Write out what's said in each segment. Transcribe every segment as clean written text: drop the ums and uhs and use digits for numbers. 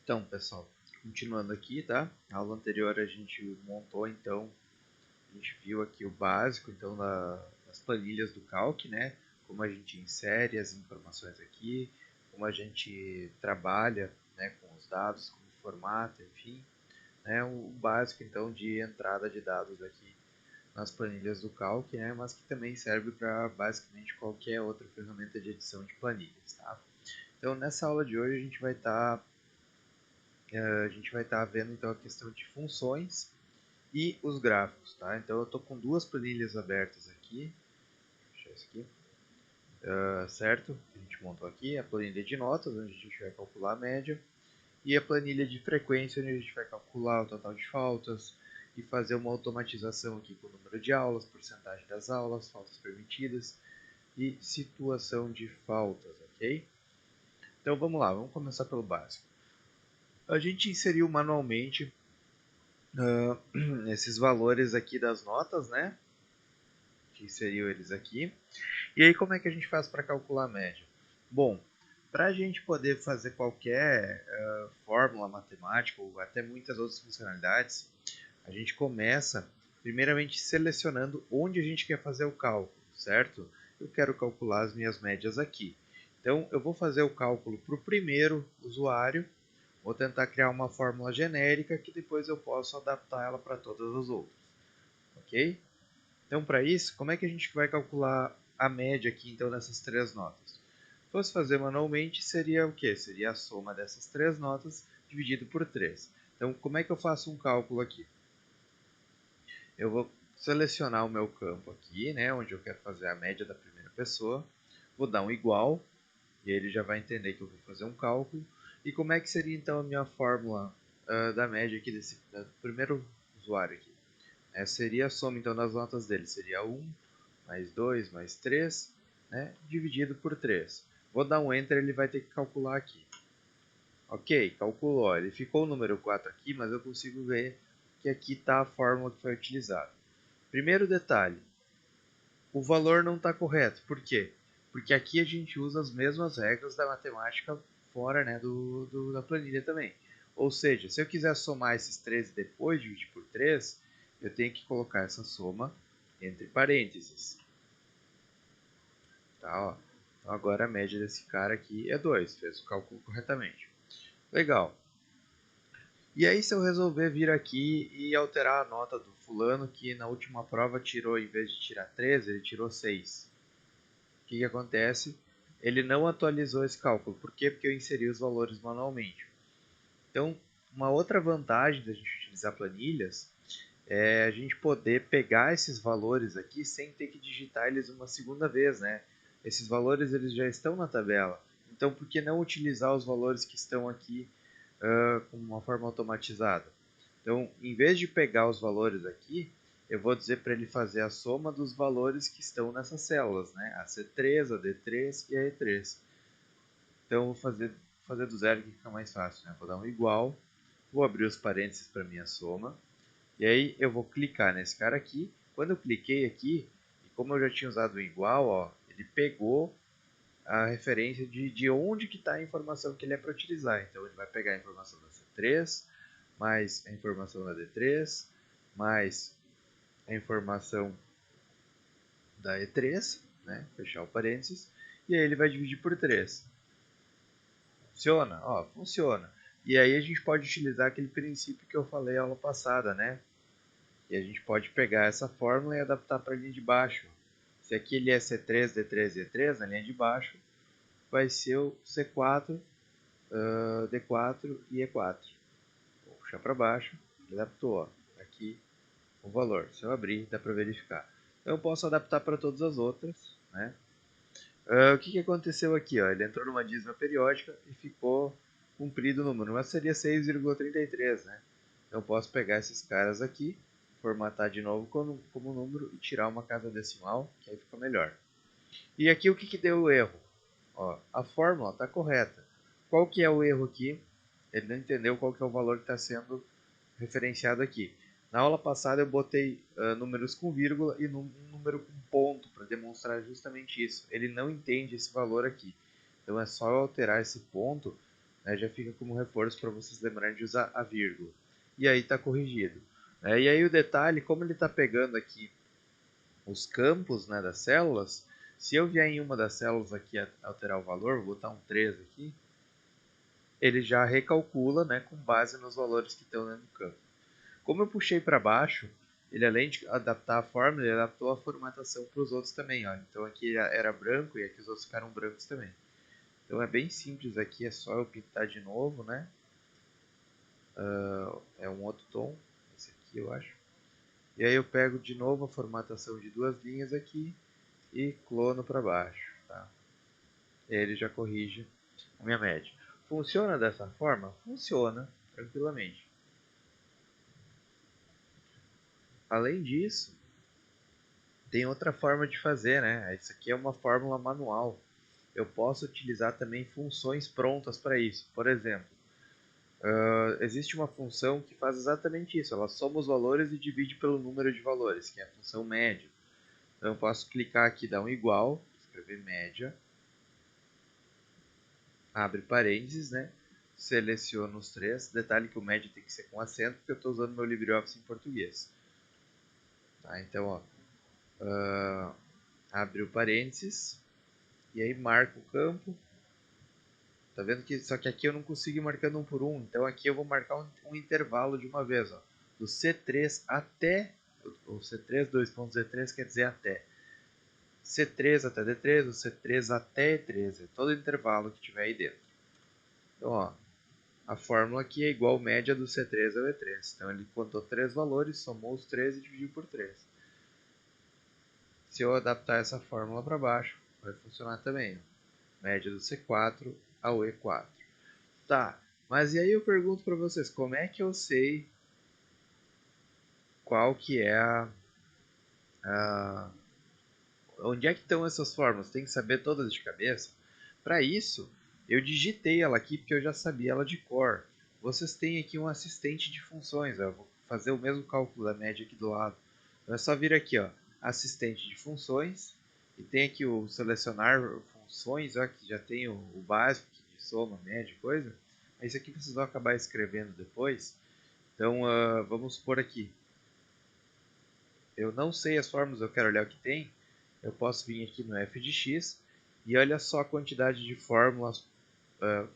Então, pessoal, continuando aqui, tá? Na aula anterior a gente montou, então, a gente viu aqui o básico, então, das planilhas do Calc, né? Como a gente insere as informações aqui, como a gente trabalha, né, com os dados, como formata, enfim, né? O básico, então, de entrada de dados aqui nas planilhas do Calc, né? Mas que também serve para basicamente qualquer outra ferramenta de edição de planilhas, tá? Então, nessa aula de hoje a gente vai estar vendo então a questão de funções e os gráficos, tá? Então eu estou com duas planilhas abertas aqui, deixa isso aqui, certo? A gente montou aqui a planilha de notas, onde a gente vai calcular a média, e a planilha de frequência, onde a gente vai calcular o total de faltas e fazer uma automatização aqui com o número de aulas, porcentagem das aulas, faltas permitidas e situação de faltas, ok? Então vamos lá, vamos começar pelo básico. A gente inseriu manualmente esses valores aqui das notas, né? Que inseriu eles aqui. E aí, como é que a gente faz para calcular a média? Bom, para a gente poder fazer qualquer fórmula matemática ou até muitas outras funcionalidades, a gente começa primeiramente selecionando onde a gente quer fazer o cálculo, certo? Eu quero calcular as minhas médias aqui. Então, eu vou fazer o cálculo para o primeiro usuário, vou tentar criar uma fórmula genérica que depois eu posso adaptar ela para todas as outras, ok? Então, para isso, como é que a gente vai calcular a média aqui, então, dessas três notas? Se fosse fazer manualmente, seria o quê? Seria a soma dessas três notas dividido por 3. Então, como é que eu faço um cálculo aqui? Eu vou selecionar o meu campo aqui, né, onde eu quero fazer a média da primeira pessoa. Vou dar um igual, e ele já vai entender que eu vou fazer um cálculo. E como é que seria, então, a minha fórmula da média aqui desse primeiro usuário aqui? Seria a soma então das notas dele, seria 1 mais 2 mais 3, né, dividido por 3. Vou dar um Enter, ele vai ter que calcular aqui. Ok, calculou, ele ficou o número 4 aqui, mas eu consigo ver que aqui está a fórmula que foi utilizada. Primeiro detalhe, o valor não está correto, por quê? Porque aqui a gente usa as mesmas regras da matemática fora, né, da planilha também. Ou seja, se eu quiser somar esses 3 e depois dividir por 3, eu tenho que colocar essa soma entre parênteses. Tá, ó. Então agora a média desse cara aqui é 2, fez o cálculo corretamente. Legal. E aí se eu resolver vir aqui e alterar a nota do fulano que na última prova tirou, em vez de tirar 13, ele tirou 6. O que acontece? Ele não atualizou esse cálculo. Por quê? Porque eu inseri os valores manualmente. Então, uma outra vantagem da gente utilizar planilhas é a gente poder pegar esses valores aqui sem ter que digitar eles uma segunda vez, né? Esses valores eles já estão na tabela. Então, por que não utilizar os valores que estão aqui com uma forma automatizada? Então, em vez de pegar os valores aqui, eu vou dizer para ele fazer a soma dos valores que estão nessas células, né? A C3, a D3 e a E3. Então, eu vou fazer do zero que fica mais fácil, né? Vou dar um igual, vou abrir os parênteses para minha soma, e aí eu vou clicar nesse cara aqui. Quando eu cliquei aqui, e como eu já tinha usado o igual, ó, ele pegou a referência de onde que está a informação que ele é para utilizar. Então ele vai pegar a informação da C3, mais a informação da D3, mais a informação da E3, né? Fechar o parênteses, e aí ele vai dividir por 3. Funciona? Ó, funciona. E aí a gente pode utilizar aquele princípio que eu falei na aula passada, né? E a gente pode pegar essa fórmula e adaptar para a linha de baixo. Se aqui ele é C3, D3 e E3, na linha de baixo vai ser o C4, D4 e E4. Vou puxar para baixo, adaptou. Ó. Aqui o valor. Se eu abrir, dá para verificar. Então eu posso adaptar para todas as outras. Né? O que aconteceu aqui? Ó? Ele entrou numa dízima periódica e ficou cumprido o número, mas seria 6,33. Né? Então eu posso pegar esses caras aqui, formatar de novo como número e tirar uma casa decimal, que aí fica melhor. E aqui o que deu o erro? Ó, a fórmula está correta. Qual que é o erro aqui? Ele não entendeu qual que é o valor que está sendo referenciado aqui. Na aula passada eu botei números com vírgula e um número com ponto para demonstrar justamente isso. Ele não entende esse valor aqui. Então é só eu alterar esse ponto, né? Já fica como reforço para vocês lembrarem de usar a vírgula. E aí está corrigido. Né? E aí o detalhe, como ele está pegando aqui os campos, né, das células, se eu vier em uma das células aqui alterar o valor, vou botar um 3 aqui, ele já recalcula, né, com base nos valores que estão dentro do campo. Como eu puxei para baixo, ele além de adaptar a fórmula, ele adaptou a formatação para os outros também. Ó. Então aqui era branco e aqui os outros ficaram brancos também. Então é bem simples aqui, é só eu pintar de novo, né? É um outro tom, esse aqui eu acho. E aí eu pego de novo a formatação de duas linhas aqui e clono para baixo, tá? E aí ele já corrige a minha média. Funciona dessa forma? Funciona, tranquilamente. Além disso, tem outra forma de fazer, né? Isso aqui é uma fórmula manual. Eu posso utilizar também funções prontas para isso. Por exemplo, existe uma função que faz exatamente isso. Ela soma os valores e divide pelo número de valores, que é a função média. Então eu posso clicar aqui, dar um igual, escrever média, abre parênteses, né? Seleciono os três. Detalhe que o média tem que ser com acento, porque eu estou usando meu LibreOffice em português. Tá? Então, ó, abre o parênteses e aí marca o campo. Tá vendo que só que aqui eu não consigo ir marcando um por um, então aqui eu vou marcar um intervalo de uma vez, ó, do C3 até o C3 2.Z3 quer dizer até C3 até D3, o C3 até E3, é todo intervalo que tiver aí dentro. Então, ó, a fórmula aqui é igual média do C3 ao E3. Então ele contou três valores, somou os três e dividiu por 3. Se eu adaptar essa fórmula para baixo, vai funcionar também. Média do C4 ao E4. Tá, mas e aí eu pergunto para vocês, como é que eu sei qual que é a onde é que estão essas fórmulas? Tem que saber todas de cabeça? Para isso, eu digitei ela aqui porque eu já sabia ela de cor. Vocês têm aqui um assistente de funções, eu vou fazer o mesmo cálculo da média aqui do lado. Então é só vir aqui, ó, assistente de funções, e tem aqui o selecionar funções, ó, que já tem o básico de soma, média, coisa. Isso aqui vocês vão acabar escrevendo depois. Então, vamos supor aqui, eu não sei as fórmulas, eu quero olhar o que tem, eu posso vir aqui no f de x e olha só a quantidade de fórmulas,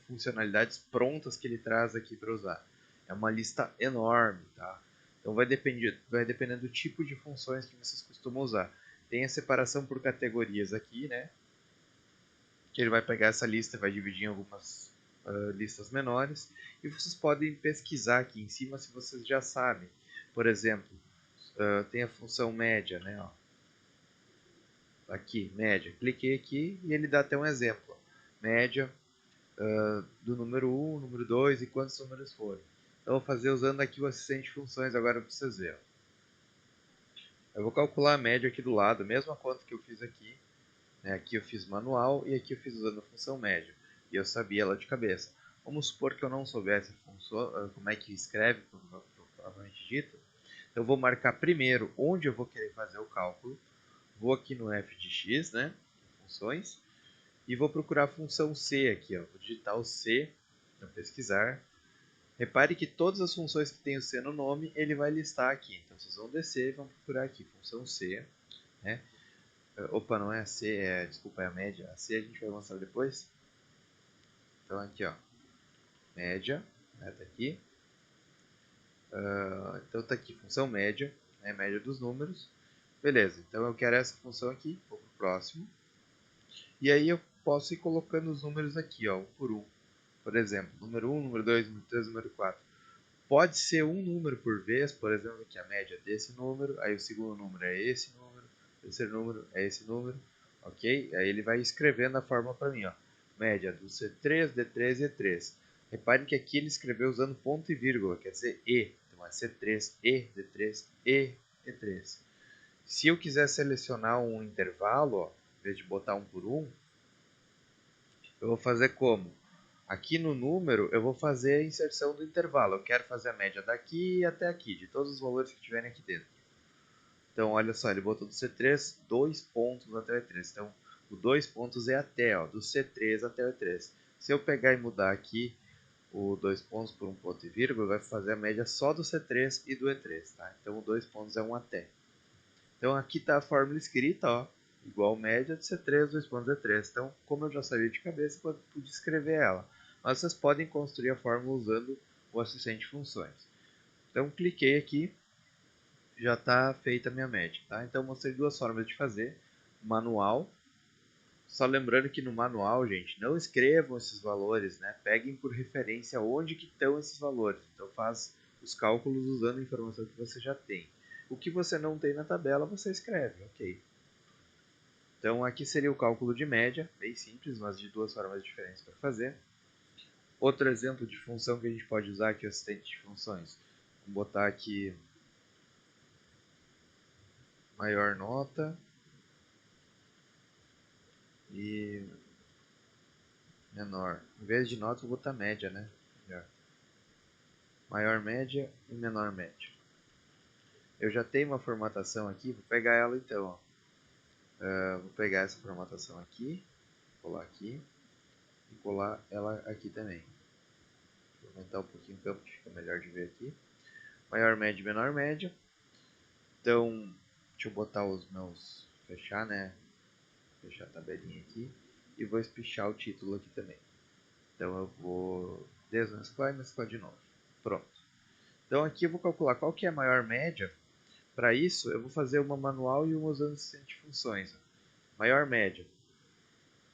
funcionalidades prontas que ele traz aqui para usar. É uma lista enorme, tá? Então vai depender do tipo de funções que vocês costumam usar. Tem a separação por categorias aqui, né? Que ele vai pegar essa lista e vai dividir em algumas listas menores. E vocês podem pesquisar aqui em cima se vocês já sabem. Por exemplo, tem a função média, né? Ó. Aqui, média. Cliquei aqui e ele dá até um exemplo. Média do número 1, número 2 e quantos números forem. Então, eu vou fazer usando aqui o assistente de funções agora para vocês verem. Eu vou calcular a média aqui do lado, a mesma conta que eu fiz aqui. Né? Aqui eu fiz manual e aqui eu fiz usando a função média. E eu sabia ela de cabeça. Vamos supor que eu não soubesse como é que escreve, provavelmente dito. Então, eu vou marcar primeiro onde eu vou querer fazer o cálculo. Vou aqui no f de x, né? Funções. E vou procurar a função C aqui, ó. Vou digitar o C para pesquisar. Repare que todas as funções que tem o C no nome, ele vai listar aqui. Então vocês vão descer e vão procurar aqui, função C. Né? Opa, não é a C, desculpa, é a média. A C a gente vai mostrar depois. Então aqui, ó, média, né, tá aqui. Então tá aqui, função média, né, média dos números. Beleza, então eu quero essa função aqui, vou pro próximo. E aí eu posso ir colocando os números aqui, ó, um por um. Por exemplo, número 1, número 2, número 3, número 4. Pode ser um número por vez, por exemplo, que a média é desse número, aí o segundo número é esse número, o terceiro número é esse número, ok? Aí ele vai escrevendo a fórmula para mim, ó. Média do C3, D3 e E3. Reparem que aqui ele escreveu usando ponto e vírgula, quer dizer E. Então é C3, E, D3, E, E3. Se eu quiser selecionar um intervalo, ó, em vez de botar um por um, eu vou fazer como? Aqui no número, eu vou fazer a inserção do intervalo. Eu quero fazer a média daqui até aqui, de todos os valores que tiverem aqui dentro. Então, olha só, ele botou do C3, 2 pontos até o E3. Então, o 2 pontos é até, ó, do C3 até o E3. Se eu pegar e mudar aqui o 2 pontos por 1 ponto e vírgula, vai fazer a média só do C3 e do E3. Tá? Então o 2 pontos é 1 até. Então aqui está a fórmula escrita, ó, igual média de C3, 2 pontos E3. Então, como eu já sabia de cabeça, eu pude escrever ela. Mas vocês podem construir a fórmula usando o assistente de funções. Então cliquei aqui, já está feita a minha média. Tá? Então mostrei duas formas de fazer. Manual. Só lembrando que no manual, gente, não escrevam esses valores, né? Peguem por referência onde que estão esses valores. Então faz os cálculos usando a informação que você já tem. O que você não tem na tabela, você escreve, ok? Então aqui seria o cálculo de média, bem simples, mas de duas formas diferentes para fazer. Outro exemplo de função que a gente pode usar aqui, o assistente de funções. Vou botar aqui maior nota e menor. Em vez de nota, vou botar média, né? Maior média e menor média. Eu já tenho uma formatação aqui, vou pegar ela então. Ó. Vou pegar essa formatação aqui, colar aqui e colar ela aqui também. Vou aumentar um pouquinho o campo que fica melhor de ver aqui. Maior média e menor média. Então, deixa eu botar os meus... fechar, né? Fechar a tabelinha aqui. E vou espichar o título aqui também. Então eu vou desmesclar e mesclar de novo. Pronto. Então aqui eu vou calcular qual que é a maior média. Para isso, eu vou fazer uma manual e uma usando assistente de funções. Maior média.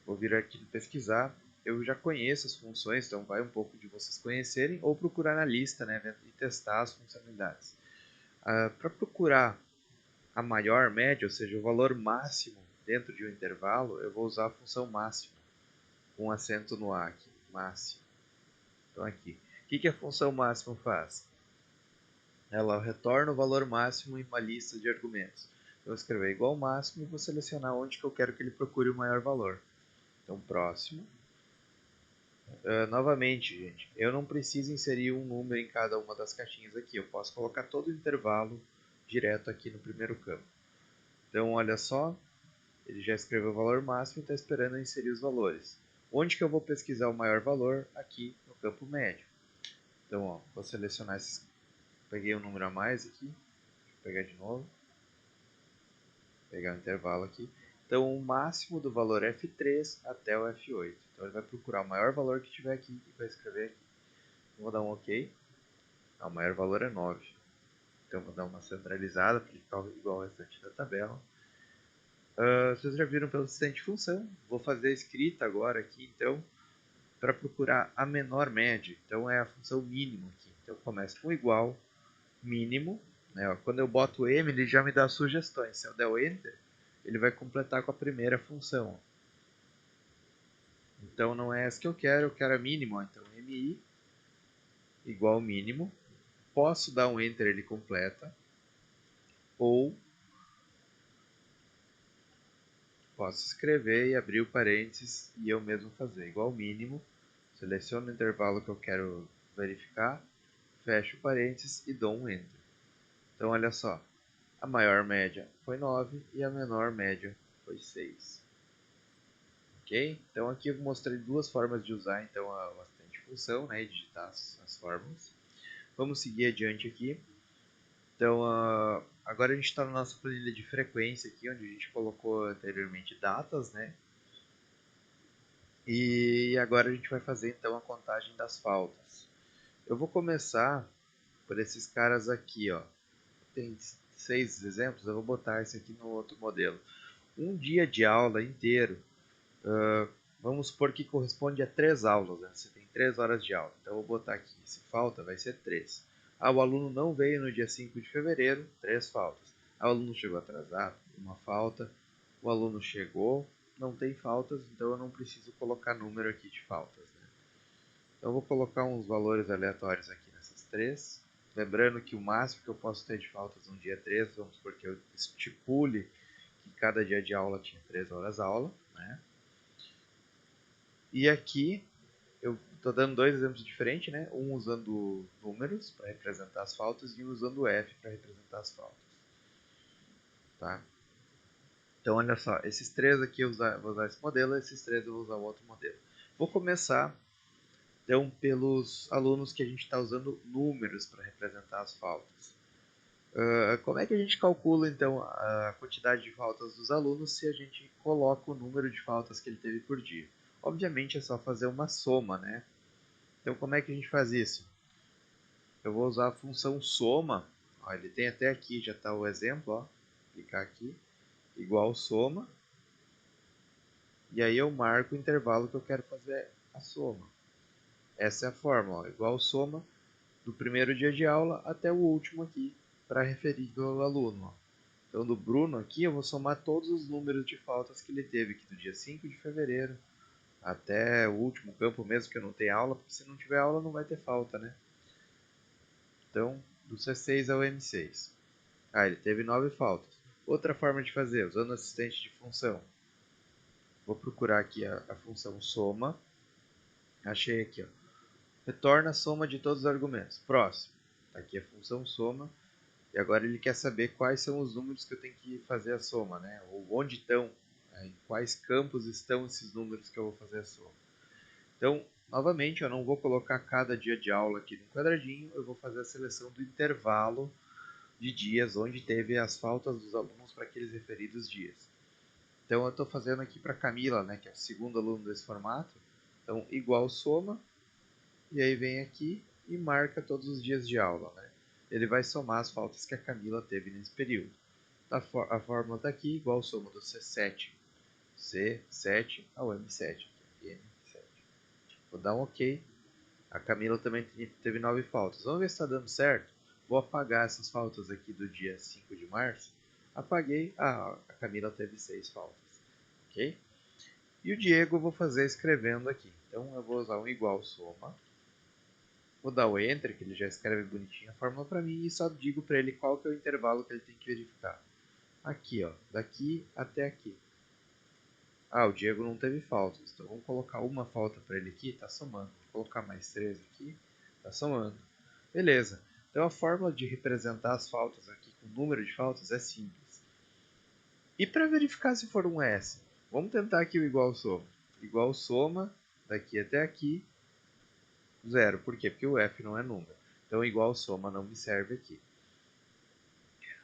Vou vir aqui pesquisar. Eu já conheço as funções, então vai um pouco de vocês conhecerem ou procurar na lista, né, e testar as funcionalidades. Para procurar a maior média, ou seja, o valor máximo dentro de um intervalo, eu vou usar a função máximo, com acento no A aqui, máximo. Então aqui, o que a função máximo faz? Ela retorna o valor máximo em uma lista de argumentos. Eu vou escrever igual máximo e vou selecionar onde que eu quero que ele procure o maior valor. Então, próximo. Novamente, gente, eu não preciso inserir um número em cada uma das caixinhas aqui. Eu posso colocar todo o intervalo direto aqui no primeiro campo. Então, olha só, ele já escreveu o valor máximo e está esperando eu inserir os valores. Onde que eu vou pesquisar o maior valor? Aqui no campo médio. Então, ó, vou selecionar esses. Peguei um número a mais aqui. Vou pegar de novo. Pegar o intervalo aqui. Então, o máximo do valor F3 até o F8. Então, ele vai procurar o maior valor que tiver aqui e vai escrever aqui. Vou dar um OK. O maior valor é 9. Então, vou dar uma centralizada para ficar igual ao restante da tabela. Vocês já viram pelo assistente de função. Vou fazer a escrita agora aqui, então, para procurar a menor média. Então, é a função mínimo aqui. Então, eu começo com igual, mínimo. Né? Quando eu boto o M, ele já me dá sugestões. Se eu der o Enter, ele vai completar com a primeira função. Então, não é essa que eu quero a mínimo. Então, MI igual mínimo. Posso dar um Enter, ele completa. Ou posso escrever e abrir o parênteses e eu mesmo fazer igual mínimo. Seleciono o intervalo que eu quero verificar, fecho o parênteses e dou um Enter. Então, olha só, a maior média foi 9 e a menor média foi 6. Ok? Então, aqui eu mostrei duas formas de usar então, o assistente de função, né, e digitar as fórmulas. Vamos seguir adiante aqui. Então, agora a gente está na nossa planilha de frequência aqui, onde a gente colocou anteriormente datas, né? E agora a gente vai fazer então a contagem das faltas. Eu vou começar por esses caras aqui, ó. Tem 6 exemplos, eu vou botar esse aqui no outro modelo. Um dia de aula inteiro, vamos supor que corresponde a 3 aulas, né? Você tem 3 horas de aula. Então eu vou botar aqui, se falta vai ser 3. O aluno não veio no dia 5 de fevereiro, 3 faltas. O aluno chegou atrasado, uma falta. O aluno chegou, não tem faltas, então eu não preciso colocar número aqui de faltas. Né? Então eu vou colocar uns valores aleatórios aqui nessas 3. Lembrando que o máximo que eu posso ter de faltas no dia 3, vamos supor que eu estipule que cada dia de aula tinha 3 horas aula. Né? E aqui eu estou dando dois exemplos diferentes, né? Um usando números para representar as faltas e um usando F para representar as faltas. Tá? Então, olha só, esses 3 aqui eu vou usar esse modelo, esses 3 eu vou usar o outro modelo. Vou começar Então, pelos alunos que a gente está usando números para representar as faltas. Como é que a gente calcula, então, a quantidade de faltas dos alunos se a gente coloca o número de faltas que ele teve por dia? Obviamente, é só fazer uma soma, né? Então, como é que a gente faz isso? Eu vou usar a função soma. Ó, ele tem até aqui, já está o exemplo. Ó. Clicar aqui, igual soma. E aí eu marco o intervalo que eu quero fazer a soma. Essa é a fórmula, ó, igual soma do primeiro dia de aula até o último aqui, para referir ao aluno. Ó. Então, do Bruno aqui, eu vou somar todos os números de faltas que ele teve, aqui do dia 5 de fevereiro até o último campo mesmo, que eu não tenho aula, porque se não tiver aula não vai ter falta, né? Então, do C6 ao M6. Ah, ele teve 9 faltas. Outra forma de fazer, usando assistente de função. Vou procurar aqui a função soma. Achei aqui, ó. Retorna a soma de todos os argumentos. Próximo. Tá aqui a função soma. E agora ele quer saber quais são os números que eu tenho que fazer a soma, né? Ou onde estão, né? Em quais campos estão esses números que eu vou fazer a soma. Então, novamente, eu não vou colocar cada dia de aula aqui no quadradinho, eu vou fazer a seleção do intervalo de dias onde teve as faltas dos alunos para aqueles referidos dias. Então, eu estou fazendo aqui para Camila, né, que é o segundo aluno desse formato. Então, igual soma, e aí vem aqui e marca todos os dias de aula, né? Ele vai somar as faltas que a Camila teve nesse período. A fórmula está aqui, igual soma do C7 ao M7. Vou dar um OK. A Camila também teve 9 faltas. Vamos ver se está dando certo. Vou apagar essas faltas aqui do dia 5 de março. Apaguei. Ah, a Camila teve 6 faltas. Ok? E o Diego eu vou fazer escrevendo aqui. Então eu vou usar um igual soma. Vou dar o Enter, que ele já escreve bonitinho a fórmula para mim. E só digo para ele qual que é o intervalo que ele tem que verificar. Aqui, ó. Daqui até aqui. Ah, o Diego não teve faltas. Então vamos colocar uma falta para ele aqui. Está somando. Vou colocar mais 3 aqui. Está somando. Beleza. Então a fórmula de representar as faltas aqui com o número de faltas é simples. E para verificar se for um S, vamos tentar aqui o igual soma. Igual soma daqui até aqui, zero. Por quê? Porque o F não é número. Então igual soma não me serve aqui.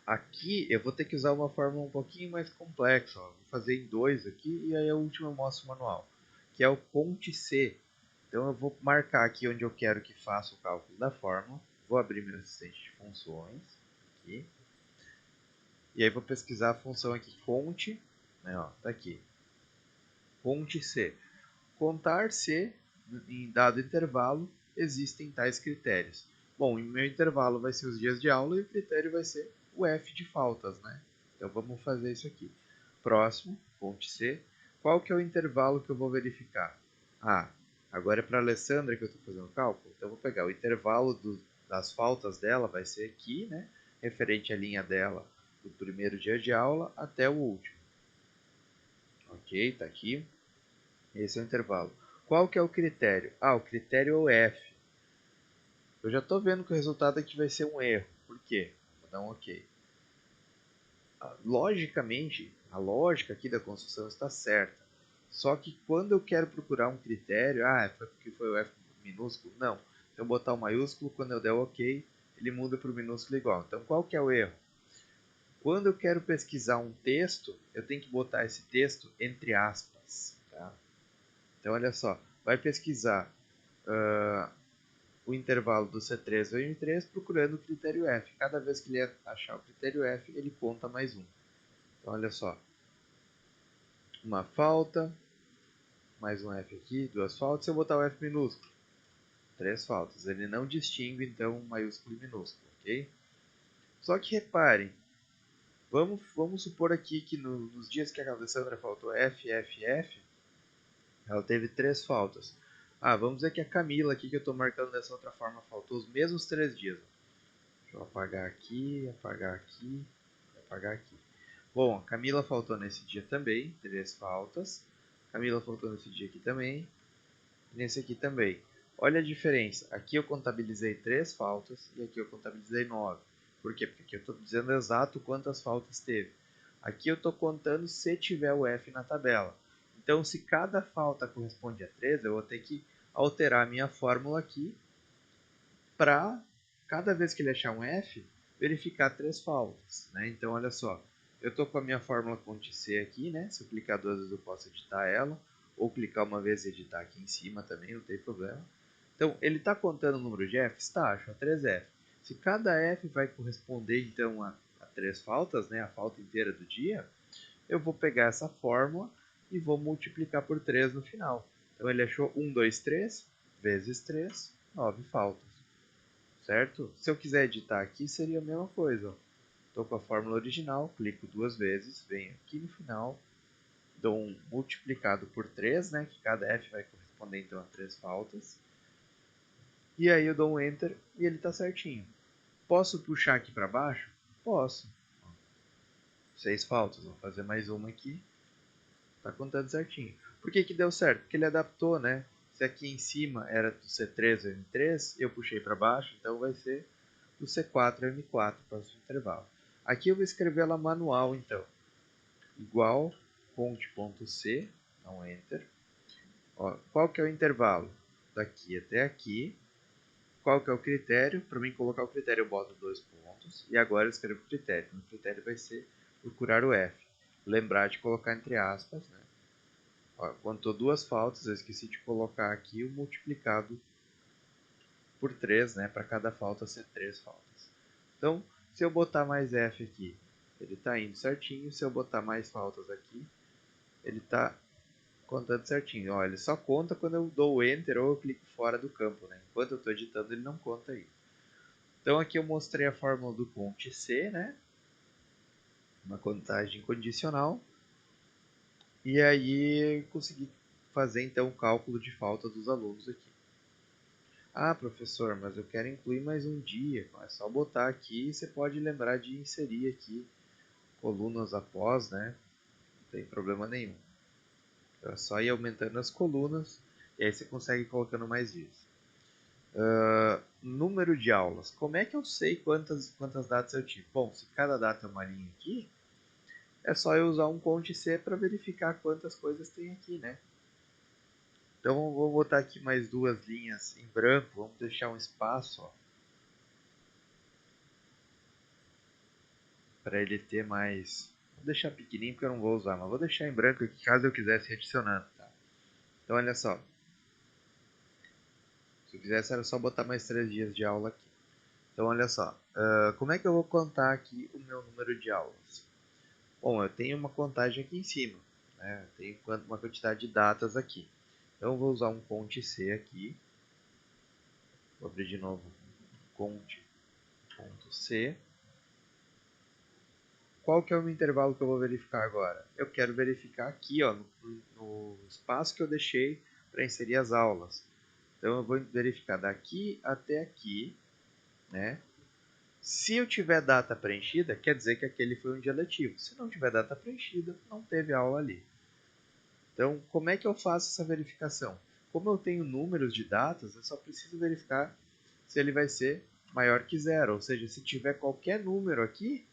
Aqui eu vou ter que usar uma fórmula um pouquinho mais complexa. Ó. Vou fazer em 2 aqui e aí a última eu mostro o manual. Que é o Conte C. Então eu vou marcar aqui onde eu quero que faça o cálculo da fórmula. Vou abrir meu assistente de funções. Aqui. E aí vou pesquisar a função aqui, conte, né, ó, tá aqui. Conte se. Contar se, em dado intervalo, existem tais critérios. Bom, o meu intervalo vai ser os dias de aula e o critério vai ser o F de faltas, né? Então vamos fazer isso aqui. Próximo, conte se. Qual que é o intervalo que eu vou verificar? Ah, agora é para a Alessandra que eu estou fazendo o cálculo. Então eu vou pegar o intervalo das faltas dela, vai ser aqui, né? Referente à linha dela do primeiro dia de aula até o último. Ok, tá aqui. Esse é o intervalo. Qual que é o critério? Ah, o critério é o F. Eu já estou vendo que o resultado aqui vai ser um erro. Por quê? Vou dar um OK. Logicamente, a lógica aqui da construção está certa. Só que quando eu quero procurar um critério, foi porque foi o F minúsculo? Não. Se eu botar o maiúsculo, quando eu der o OK, ele muda para o minúsculo igual. Então, qual que é o erro? Quando eu quero pesquisar um texto, eu tenho que botar esse texto entre aspas. Tá? Então, olha só, vai pesquisar o intervalo do C3 ao M3 procurando o critério F. Cada vez que ele achar o critério F, ele conta mais um. Então, olha só, uma falta, mais um F aqui, duas faltas. Se eu botar o F minúsculo, 3 faltas. Ele não distingue, então, maiúsculo e minúsculo, ok? Só que reparem, vamos supor aqui que nos dias que a Alessandra faltou F, F, F, ela teve 3 faltas. Vamos dizer que a Camila aqui, que eu estou marcando dessa outra forma, faltou os mesmos 3 dias. Deixa eu apagar aqui, apagar aqui. Bom, a Camila faltou nesse dia também, 3 faltas. Camila faltou nesse dia aqui também, e nesse aqui também. Olha a diferença. Aqui eu contabilizei 3 faltas e aqui eu contabilizei 9. Por quê? Porque aqui eu estou dizendo exato quantas faltas teve. Aqui eu estou contando se tiver o F na tabela. Então, se cada falta corresponde a 3, eu vou ter que alterar a minha fórmula aqui para, cada vez que ele achar um f, verificar 3 faltas. Né? Então, olha só, eu estou com a minha fórmula Cont+C aqui, né? Se eu clicar 2 vezes eu posso editar ela, ou clicar uma vez e editar aqui em cima também, não tem problema. Então, ele está contando o número de f's? Está, achou 3f. Se cada f vai corresponder, então, a 3 faltas, né? A falta inteira do dia, eu vou pegar essa fórmula e vou multiplicar por 3 no final. Então, ele achou 1, 2, 3, vezes 3, 9 faltas. Certo? Se eu quiser editar aqui, seria a mesma coisa. Estou com a fórmula original, clico 2 vezes, venho aqui no final, dou um multiplicado por 3, né, que cada f vai corresponder então a 3 faltas. E aí eu dou um Enter e ele está certinho. Posso puxar aqui para baixo? Posso. 6 faltas, vou fazer mais uma aqui. Está contando certinho. Por que que deu certo? Porque ele adaptou, né? Se aqui em cima era do C3 ao M3, eu puxei para baixo, então vai ser do C4 ao M4 para o intervalo. Aqui eu vou escrever ela manual, então. Igual cont.c, dá um Enter. Ó, qual que é o intervalo? Daqui até aqui. Qual que é o critério? Para mim colocar o critério eu boto 2 pontos. E agora eu escrevo o critério. O critério vai ser procurar o F. Lembrar de colocar entre aspas, né? Contou 2 faltas, eu esqueci de colocar aqui o multiplicado por 3, né, para cada falta ser 3 faltas. Então, se eu botar mais F aqui, ele está indo certinho. Se eu botar mais faltas aqui, ele está contando certinho. Ó, ele só conta quando eu dou o Enter ou eu clico fora do campo. Né? Enquanto eu estou editando, ele não conta aí. Então, aqui eu mostrei a fórmula do Cont+C, né? Uma contagem condicional. E aí, consegui fazer, então, o cálculo de falta dos alunos aqui. Ah, professor, mas eu quero incluir mais um dia. É só botar aqui e você pode lembrar de inserir aqui colunas após, né? Não tem problema nenhum. Então é só ir aumentando as colunas e aí você consegue ir colocando mais dias. Número de aulas. Como é que eu sei quantas datas eu tive? Bom, se cada data é uma linha aqui, é só eu usar um Cont+C para verificar quantas coisas tem aqui, né? Então vou botar aqui mais 2 linhas em branco, vamos deixar um espaço para ele ter mais. Vou deixar pequenininho porque eu não vou usar, mas vou deixar em branco aqui caso eu quisesse ir adicionando. Tá? Então olha só, se eu quisesse era só botar mais 3 dias de aula aqui. Então olha só, como é que eu vou contar aqui o meu número de aulas? Bom, eu tenho uma contagem aqui em cima, né? Eu tenho uma quantidade de datas aqui. Então eu vou usar um Cont+C aqui. Vou abrir de novo Cont.c. Qual que é o intervalo que eu vou verificar agora? Eu quero verificar aqui, ó, no espaço que eu deixei para inserir as aulas. Então eu vou verificar daqui até aqui, né? Se eu tiver data preenchida, quer dizer que aquele foi um dia letivo. Se não tiver data preenchida, não teve aula ali. Então, como é que eu faço essa verificação? Como eu tenho números de datas, eu só preciso verificar se ele vai ser maior que zero. Ou seja, se tiver qualquer número aqui,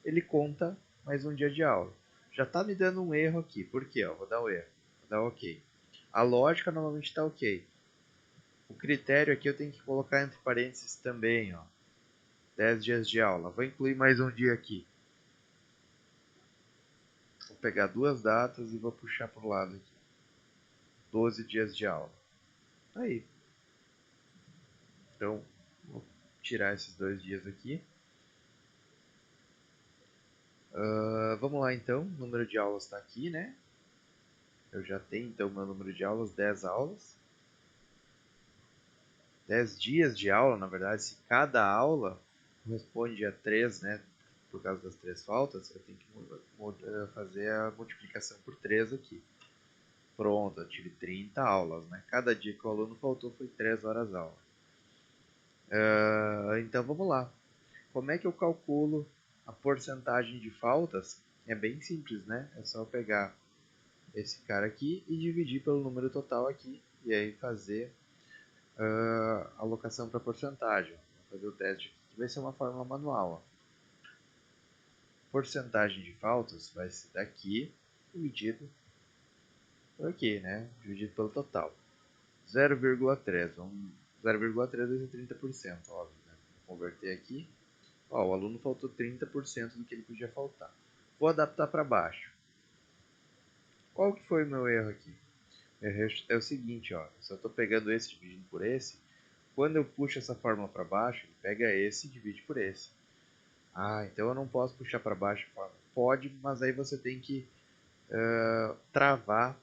ele conta mais um dia de aula. Já está me dando um erro aqui. Por quê? Vou dar o erro. Vou dar OK. A lógica normalmente está OK. O critério aqui eu tenho que colocar entre parênteses também. Ó, 10 dias de aula. Vou incluir mais um dia aqui. Vou pegar 2 datas e vou puxar para o lado aqui. 12 dias de aula. Aí. Então, vou tirar esses 2 dias aqui. Vamos lá então. O número de aulas está aqui, né? Eu já tenho então meu número de aulas, 10 aulas. 10 dias de aula, na verdade, se cada aula corresponde a 3, né, por causa das 3 faltas, eu tenho que fazer a multiplicação por 3 aqui. Pronto, eu tive 30 aulas, né? Cada dia que o aluno faltou foi 3 horas aula. Então vamos lá. Como é que eu calculo a porcentagem de faltas? É bem simples, né? É só eu pegar esse cara aqui e dividir pelo número total aqui e aí fazer alocação para porcentagem. Vou fazer o teste aqui, que vai ser uma fórmula manual. Ó. Porcentagem de faltas vai ser daqui dividido por aqui, né? Dividido pelo total. 0,3. 0,3 vezes 30%, óbvio, né? Vou converter aqui. Ó, o aluno faltou 30% do que ele podia faltar. Vou adaptar para baixo. Qual que foi o meu erro aqui? O erro é o seguinte, ó. Se eu estou pegando esse dividindo por esse, quando eu puxo essa fórmula para baixo, ele pega esse e divide por esse. Ah, então eu não posso puxar para baixo a fórmula. Pode, mas aí você tem que travar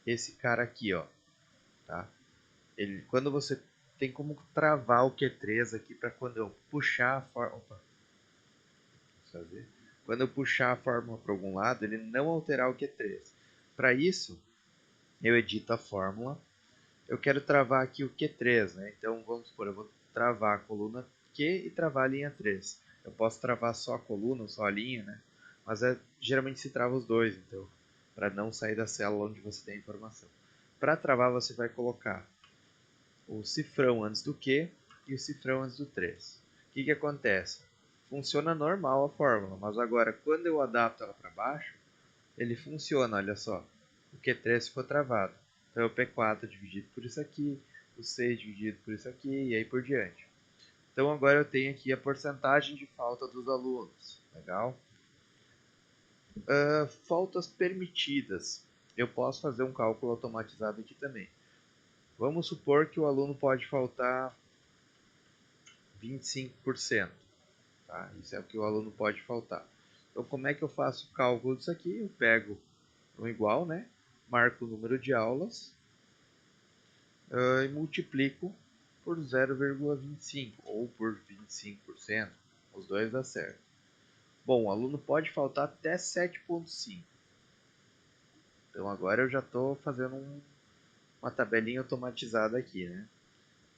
esse cara aqui, ó. Tá? Quando você tem como travar o Q3 aqui para quando eu puxar a fórmula. Quando eu puxar a fórmula para algum lado, ele não alterar o Q3. Para isso, eu edito a fórmula. Eu quero travar aqui o Q3, né? Então vamos supor, eu vou travar a coluna Q e travar a linha 3. Eu posso travar só a coluna ou só a linha, né? Mas geralmente se trava os dois, então, para não sair da célula onde você tem a informação. Para travar, você vai colocar o cifrão antes do Q e o cifrão antes do 3. O que acontece? Funciona normal a fórmula, mas agora quando eu adapto ela para baixo, ele funciona, olha só. O Q3 ficou travado. Então o P4 dividido por isso aqui, o 6 dividido por isso aqui e aí por diante. Então agora eu tenho aqui a porcentagem de falta dos alunos. Legal? Faltas permitidas. Eu posso fazer um cálculo automatizado aqui também. Vamos supor que o aluno pode faltar 25%. Tá? Isso é o que o aluno pode faltar. Então, como é que eu faço o cálculo disso aqui? Eu pego um igual, né? Marco o número de aulas e multiplico por 0,25 ou por 25%. Os dois dá certo. Bom, o aluno pode faltar até 7,5. Então, agora eu já estou fazendo uma tabelinha automatizada aqui, né?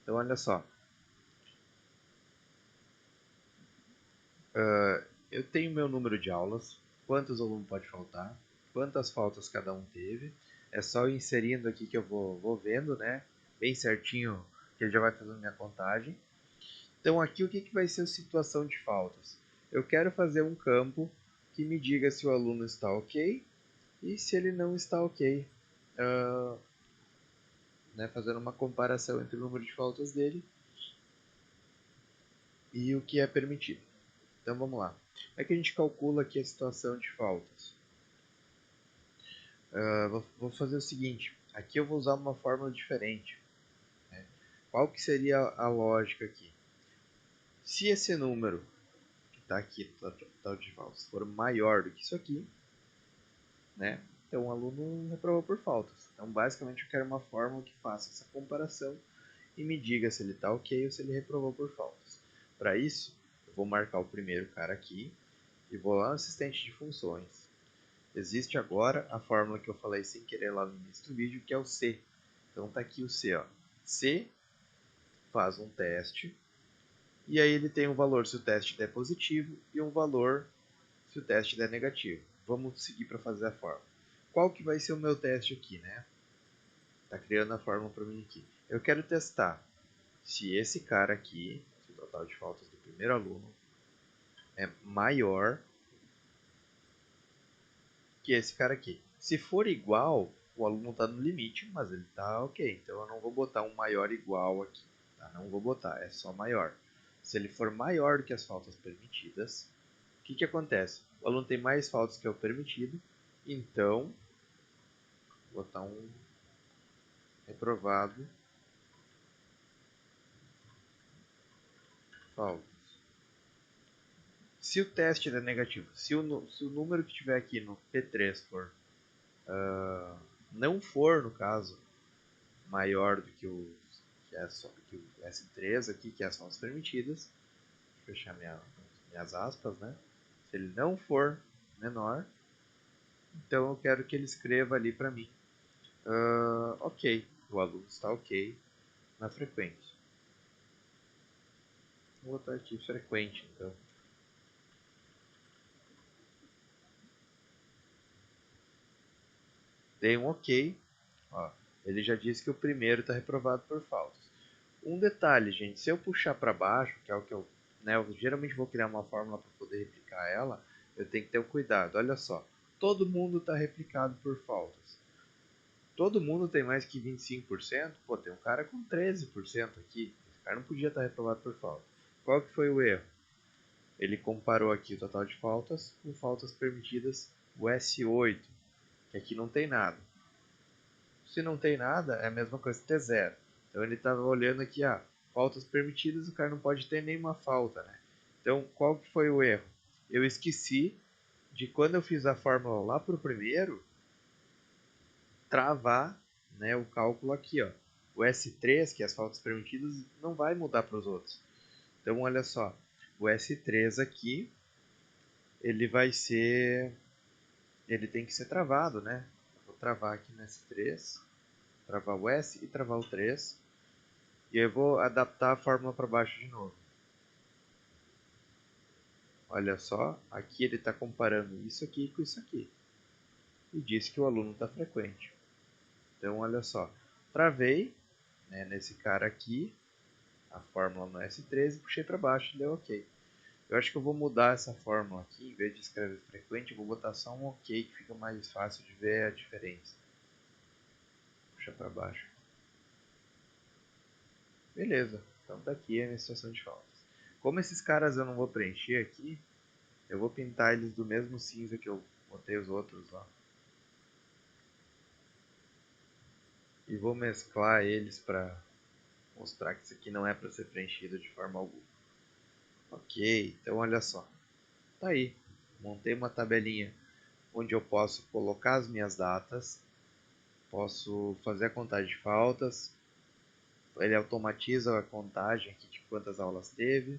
Então, olha só. Eu tenho meu número de aulas, quantos alunos pode faltar, quantas faltas cada um teve. É só eu inserindo aqui que eu vou vendo, né? Bem certinho, que ele já vai fazendo minha contagem. Então aqui o que vai ser a situação de faltas? Eu quero fazer um campo que me diga se o aluno está ok e se ele não está ok. Né? Fazendo uma comparação entre o número de faltas dele e o que é permitido. Então vamos lá. Como é que a gente calcula aqui a situação de faltas? Vou fazer o seguinte, aqui eu vou usar uma fórmula diferente. Né? Qual que seria a lógica aqui? Se esse número que está aqui, total de faltas, for maior do que isso aqui, né? Então o aluno reprovou por faltas. Então basicamente eu quero uma fórmula que faça essa comparação e me diga se ele está ok ou se ele reprovou por faltas. Para isso, eu vou marcar o primeiro cara aqui e vou lá no assistente de funções. Existe agora a fórmula que eu falei sem querer lá no início do vídeo, que é o C. Então tá aqui o C, ó. C faz um teste e aí ele tem um valor se o teste der positivo e um valor se o teste der negativo. Vamos seguir para fazer a fórmula. Qual que vai ser o meu teste aqui, né? Tá criando a fórmula para mim aqui. Eu quero testar se esse cara aqui, se o total de faltas do primeiro aluno é maior que esse cara aqui. Se for igual, o aluno está no limite, mas ele está ok. Então eu não vou botar um maior igual aqui. Tá? Não vou botar, é só maior. Se ele for maior do que as faltas permitidas, o que acontece? O aluno tem mais faltas que é o permitido, então vou botar um reprovado faltas. Se o teste der negativo, se o número que tiver aqui no P3 for não for, no caso, maior do que que o S3 aqui, que é as faltas permitidas, vou fechar minhas aspas, né? Se ele não for menor, então eu quero que ele escreva ali para mim, ok, o aluno está ok na frequência. Vou botar aqui frequente, então. Dei um ok, ó, ele já disse que o primeiro está reprovado por faltas. Um detalhe, gente, se eu puxar para baixo, que é o que eu geralmente vou criar uma fórmula para poder replicar ela, eu tenho que ter um cuidado. Olha só, todo mundo está replicado por faltas. todo mundo tem mais que 25%, pô, tem um cara com 13% aqui. Esse cara não podia estar reprovado por falta. Qual que foi o erro? Ele comparou aqui o total de faltas com faltas permitidas, o S8, que aqui não tem nada. Se não tem nada, é a mesma coisa que ter zero. Então ele estava olhando aqui, faltas permitidas, o cara não pode ter nenhuma falta, né? Então, qual que foi o erro? Eu esqueci de quando eu fiz a fórmula lá para o primeiro, travar, né, o cálculo aqui, ó. O S3, que é as faltas permitidas, não vai mudar para os outros. Então, olha só, o S3 aqui, ele vai ser, ele tem que ser travado, né? Vou travar aqui no S3, travar o S e travar o 3. E aí eu vou adaptar a fórmula para baixo de novo. Olha só, aqui ele está comparando isso aqui com isso aqui. E diz que o aluno está frequente. Então, olha só, travei, né, nesse cara aqui, a fórmula no S13, puxei para baixo e deu OK. Eu acho que eu vou mudar essa fórmula aqui, em vez de escrever frequente, eu vou botar só um OK, que fica mais fácil de ver a diferença. Puxa para baixo. Beleza, então daqui é a minha situação de faltas. Como esses caras eu não vou preencher aqui, eu vou pintar eles do mesmo cinza que eu botei os outros lá. E vou mesclar eles para mostrar que isso aqui não é para ser preenchido de forma alguma. Ok, então olha só. Tá aí. Montei uma tabelinha onde eu posso colocar as minhas datas, posso fazer a contagem de faltas, ele automatiza a contagem aqui de quantas aulas teve,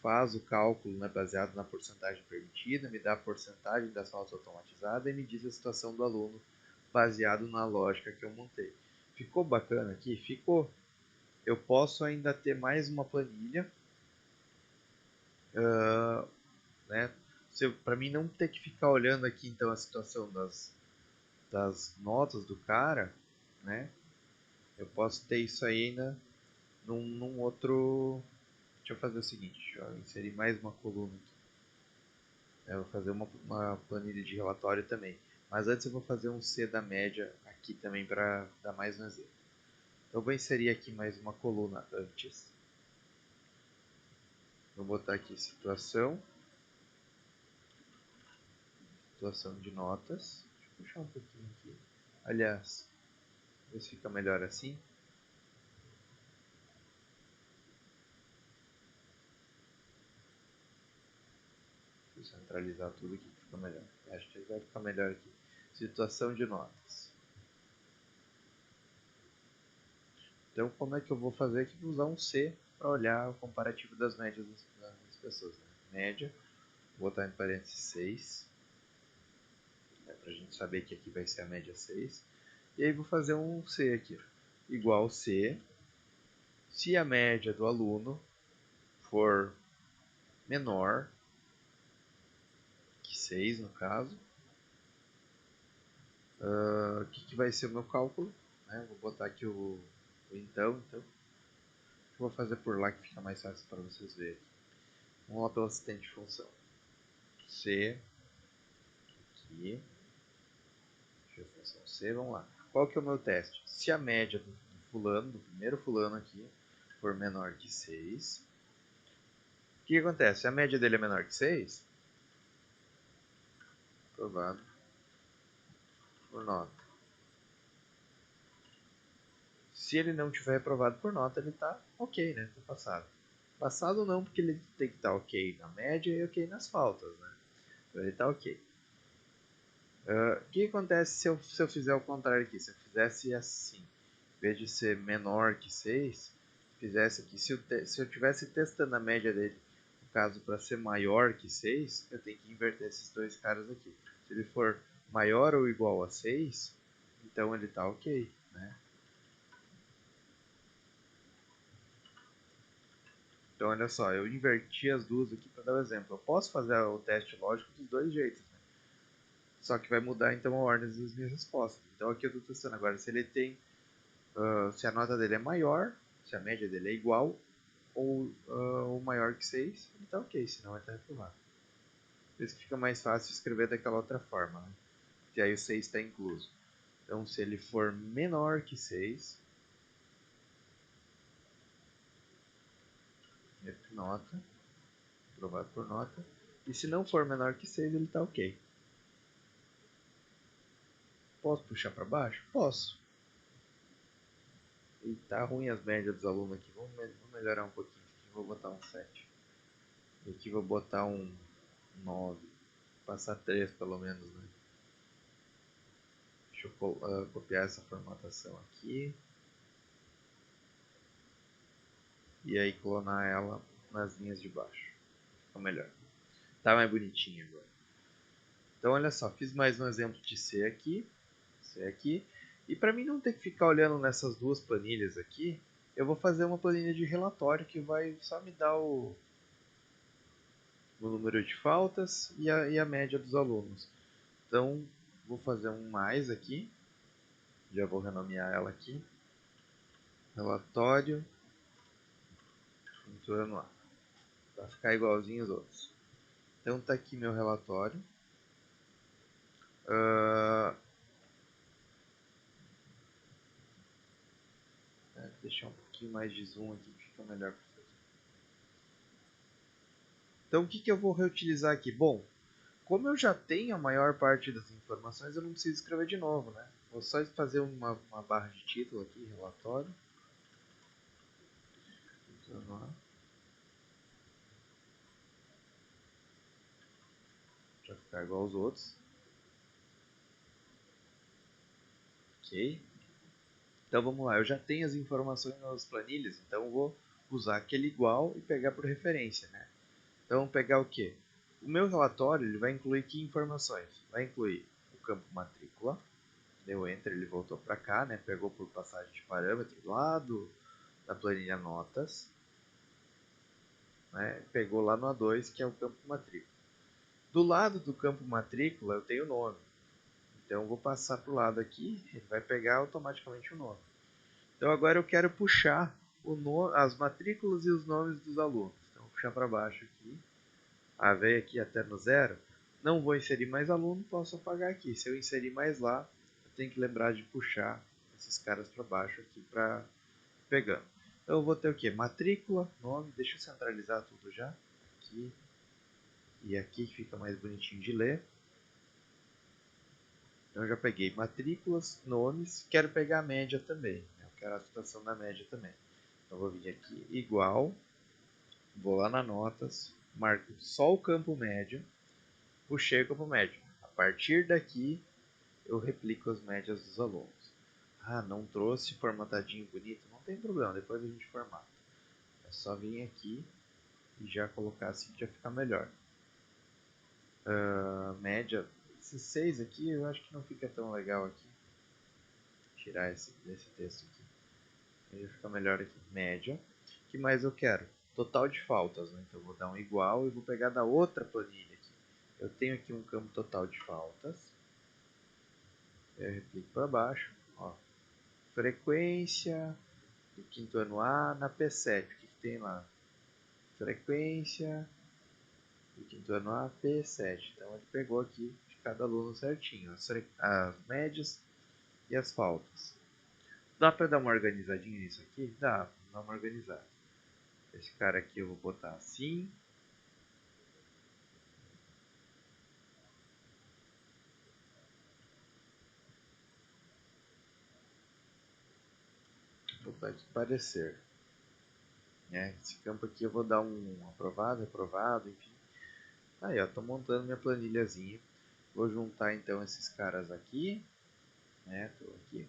faz o cálculo, né, baseado na porcentagem permitida, me dá a porcentagem das faltas automatizadas e me diz a situação do aluno baseado na lógica que eu montei. Ficou bacana aqui? Ficou. Eu posso ainda ter mais uma planilha, né? Para mim não ter que ficar olhando aqui então a situação das notas do cara, né? Eu posso ter isso aí ainda num outro. Deixa eu fazer o seguinte, deixa eu inserir mais uma coluna aqui. Eu vou fazer uma planilha de relatório também. Mas antes eu vou fazer um C da média aqui também para dar mais um exemplo. Então eu vou inserir aqui mais uma coluna antes. Vou botar aqui situação de notas. Deixa eu puxar um pouquinho aqui. Aliás, ver se fica melhor assim. Deixa eu centralizar tudo aqui que fica melhor. Acho que vai ficar melhor aqui. Situação de notas. Então, como é que eu vou fazer aqui? Vou usar um C para olhar o comparativo das médias das pessoas. Né? Média, vou botar em parênteses 6, né, para a gente saber que aqui vai ser a média 6. E aí vou fazer um C aqui, igual C, se a média do aluno for menor que 6 no caso, o que vai ser o meu cálculo? Né? Vou botar aqui o então. Vou fazer por lá que fica mais fácil para vocês verem. Vamos lá pelo assistente de função. C, aqui, deixa eu função C, vamos lá. Qual que é o meu teste? Se a média do fulano, do primeiro fulano aqui, for menor que 6, o que acontece? Se a média dele é menor que 6, aprovado por nota. Se ele não tiver aprovado por nota, ele está ok, né? Está passado. Passado não, porque ele tem que estar ok na média e ok nas faltas, né? Então ele está ok. O que acontece se eu fizer o contrário aqui? Se eu fizesse assim, em vez de ser menor que 6, fizesse aqui. Se eu estivesse testando a média dele, no caso, para ser maior que 6, eu tenho que inverter esses dois caras aqui. Se ele for maior ou igual a 6, então ele está ok, né? Então, olha só, eu inverti as duas aqui para dar um exemplo. Eu posso fazer o teste lógico dos dois jeitos, né? Só que vai mudar então a ordem das minhas respostas. Então aqui eu estou testando agora se ele tem, se a nota dele é maior, se a média dele é igual ou maior que 6, ele está ok, senão ele está reprovado. Por isso que fica mais fácil escrever daquela outra forma, né? Que aí o 6 está incluso. Então, se ele for menor que 6, nota, aprovado por nota. E se não for menor que 6, ele está ok. Posso puxar para baixo? Posso. E tá ruim as médias dos alunos aqui. Vamos melhorar um pouquinho. Aqui vou botar um 7. E aqui vou botar um 9. Passar 3 pelo menos, né? Deixa eu copiar essa formatação aqui. E aí clonar ela nas linhas de baixo. Ficou melhor. Tá mais bonitinho agora. Então olha só, fiz mais um exemplo de C aqui. C aqui. E para mim não ter que ficar olhando nessas duas planilhas aqui, eu vou fazer uma planilha de relatório que vai só me dar o número de faltas e a média dos alunos. Então, vou fazer um mais aqui. Já vou renomear ela aqui. Relatório ano A. Para ficar igualzinho os outros. Então, tá aqui meu relatório. Deixar um pouquinho mais de zoom aqui, que fica melhor para vocês. Então, o que eu vou reutilizar aqui? Bom, como eu já tenho a maior parte das informações, eu não preciso escrever de novo, né? Vou só fazer uma barra de título aqui, relatório. Para ficar igual aos outros. Ok. Então vamos lá, eu já tenho as informações nas planilhas, então eu vou usar aquele igual e pegar por referência, né? Então vamos pegar o que? O meu relatório ele vai incluir que informações? Vai incluir o campo matrícula, deu enter, ele voltou para cá, né? Pegou por passagem de parâmetro lá da planilha notas, né? Pegou lá no A2 que é o campo matrícula. Do lado do campo matrícula eu tenho o nome, então eu vou passar para o lado aqui, ele vai pegar automaticamente o nome. Então agora eu quero puxar as matrículas e os nomes dos alunos. Então vou puxar para baixo aqui. Veio aqui até no 0. Não vou inserir mais aluno, posso apagar aqui. Se eu inserir mais lá, eu tenho que lembrar de puxar esses caras para baixo aqui para pegando. Então eu vou ter o que? Matrícula, nome. Deixa eu centralizar tudo já. Aqui e aqui que fica mais bonitinho de ler. Então eu já peguei matrículas, nomes. Quero pegar a média também. Eu quero a situação da média também. Então vou vir aqui igual, vou lá na notas, marco só o campo médio, puxei o campo médio. A partir daqui eu replico as médias dos alunos. Não trouxe formatadinho bonito? Não tem problema, depois a gente formata. É só vir aqui e já colocar assim que já fica melhor. Média, esses 6 aqui eu acho que não fica tão legal aqui. Tirar desse texto aqui. Aí fica melhor aqui. Média. O que mais eu quero? Total de faltas, né? Então eu vou dar um igual e vou pegar da outra planilha aqui. Eu tenho aqui um campo total de faltas. Eu replico para baixo. Ó. Frequência do quinto ano A na P7. O que tem lá? Frequência do quinto ano A P7. Então ele pegou aqui de cada aluno certinho. As médias e as faltas. Dá para dar uma organizadinha nisso aqui? Dá, vou dar uma organizada. Esse cara aqui eu vou botar assim. Vou botar aqui parecer. Esse campo aqui eu vou dar um aprovado, reprovado, enfim. Aí, ó, tô montando minha planilhazinha. Vou juntar então esses caras aqui, né? Tô aqui.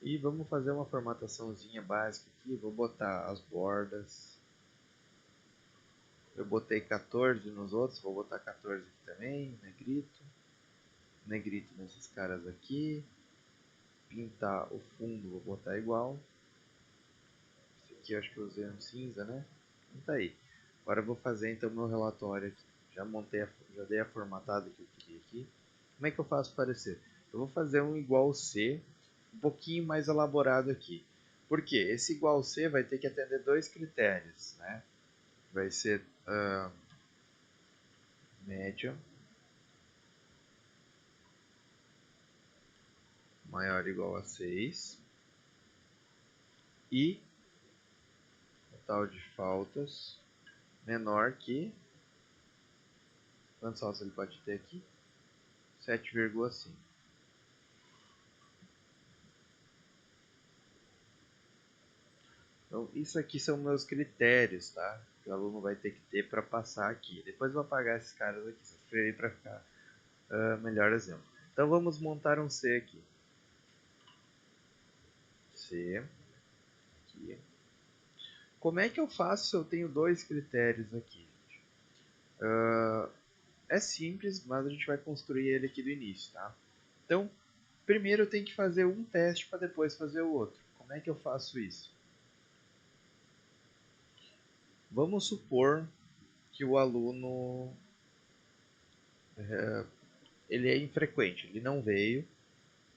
E vamos fazer uma formataçãozinha básica aqui. Vou botar as bordas. Eu botei 14 nos outros, vou botar 14 aqui também, negrito. Negrito nesses caras aqui. Pintar o fundo, vou botar igual. Esse aqui eu acho que eu usei um cinza, né? Então tá aí. Agora eu vou fazer então meu relatório aqui. Já montei, já dei a formatada que eu queria aqui. Como é que eu faço parecer? Eu vou fazer um igual C, um pouquinho mais elaborado aqui. Por quê? Esse igual C vai ter que atender dois critérios, né? Vai ser média maior ou igual a 6 e total de faltas menor que... Quantas faltas ele pode ter aqui? 7,5. Então, isso aqui são meus critérios, tá? Que o aluno vai ter que ter para passar aqui. Depois eu vou apagar esses caras aqui, só escrevi para ficar melhor exemplo. Então vamos montar um C aqui. C aqui. Como é que eu faço se eu tenho dois critérios aqui? É simples, mas a gente vai construir ele aqui do início, tá? Então, primeiro eu tenho que fazer um teste para depois fazer o outro. Como é que eu faço isso? Vamos supor que o aluno ele é infrequente, ele não veio,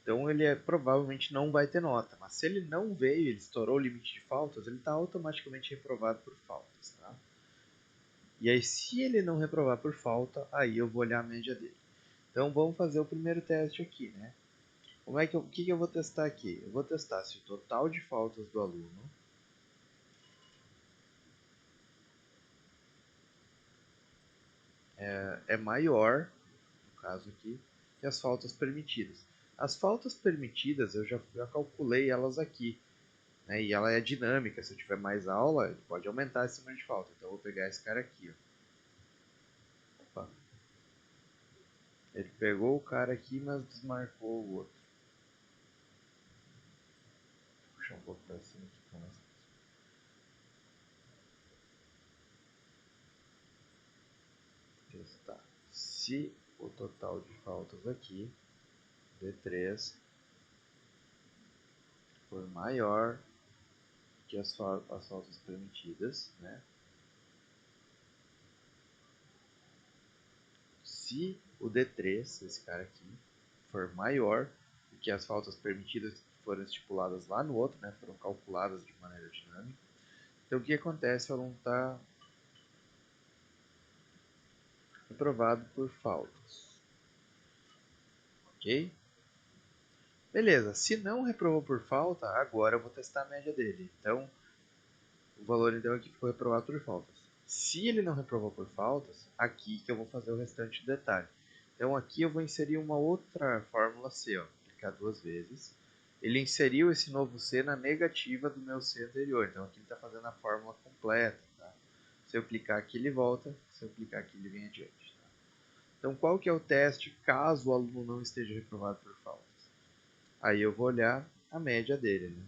então ele provavelmente não vai ter nota. Mas se ele não veio, ele estourou o limite de faltas, ele está automaticamente reprovado por faltas, tá? E aí, se ele não reprovar por falta, aí eu vou olhar a média dele. Então vamos fazer o primeiro teste aqui, né? O que eu vou testar aqui? Eu vou testar se o total de faltas do aluno é maior, no caso aqui, que as faltas permitidas. As faltas permitidas eu já calculei elas aqui, né? E ela é dinâmica. Se eu tiver mais aula, ele pode aumentar esse número de falta. Então eu vou pegar esse cara aqui, ó. Opa. Ele pegou o cara aqui, mas desmarcou o outro. Vou puxar um pouco para cima aqui para mais fácil. Testar. Se o total de faltas aqui, D3, for maior que as faltas permitidas, né? Se o D3, esse cara aqui, for maior do que as faltas permitidas que foram estipuladas lá no outro, né? Foram calculadas de maneira dinâmica. Então o que acontece? O aluno está reprovado por faltas. Ok? Beleza, se não reprovou por falta, agora eu vou testar a média dele. Então, o valor então aqui ficou reprovado por faltas. Se ele não reprovou por faltas, aqui que eu vou fazer o restante do detalhe. Então aqui eu vou inserir uma outra fórmula C, ó, clicar duas vezes. Ele inseriu esse novo C na negativa do meu C anterior, então aqui ele está fazendo a fórmula completa. Tá? Se eu clicar aqui ele volta, se eu clicar aqui ele vem adiante. Tá? Então qual que é o teste caso o aluno não esteja reprovado por faltas? Aí eu vou olhar a média dele. Né?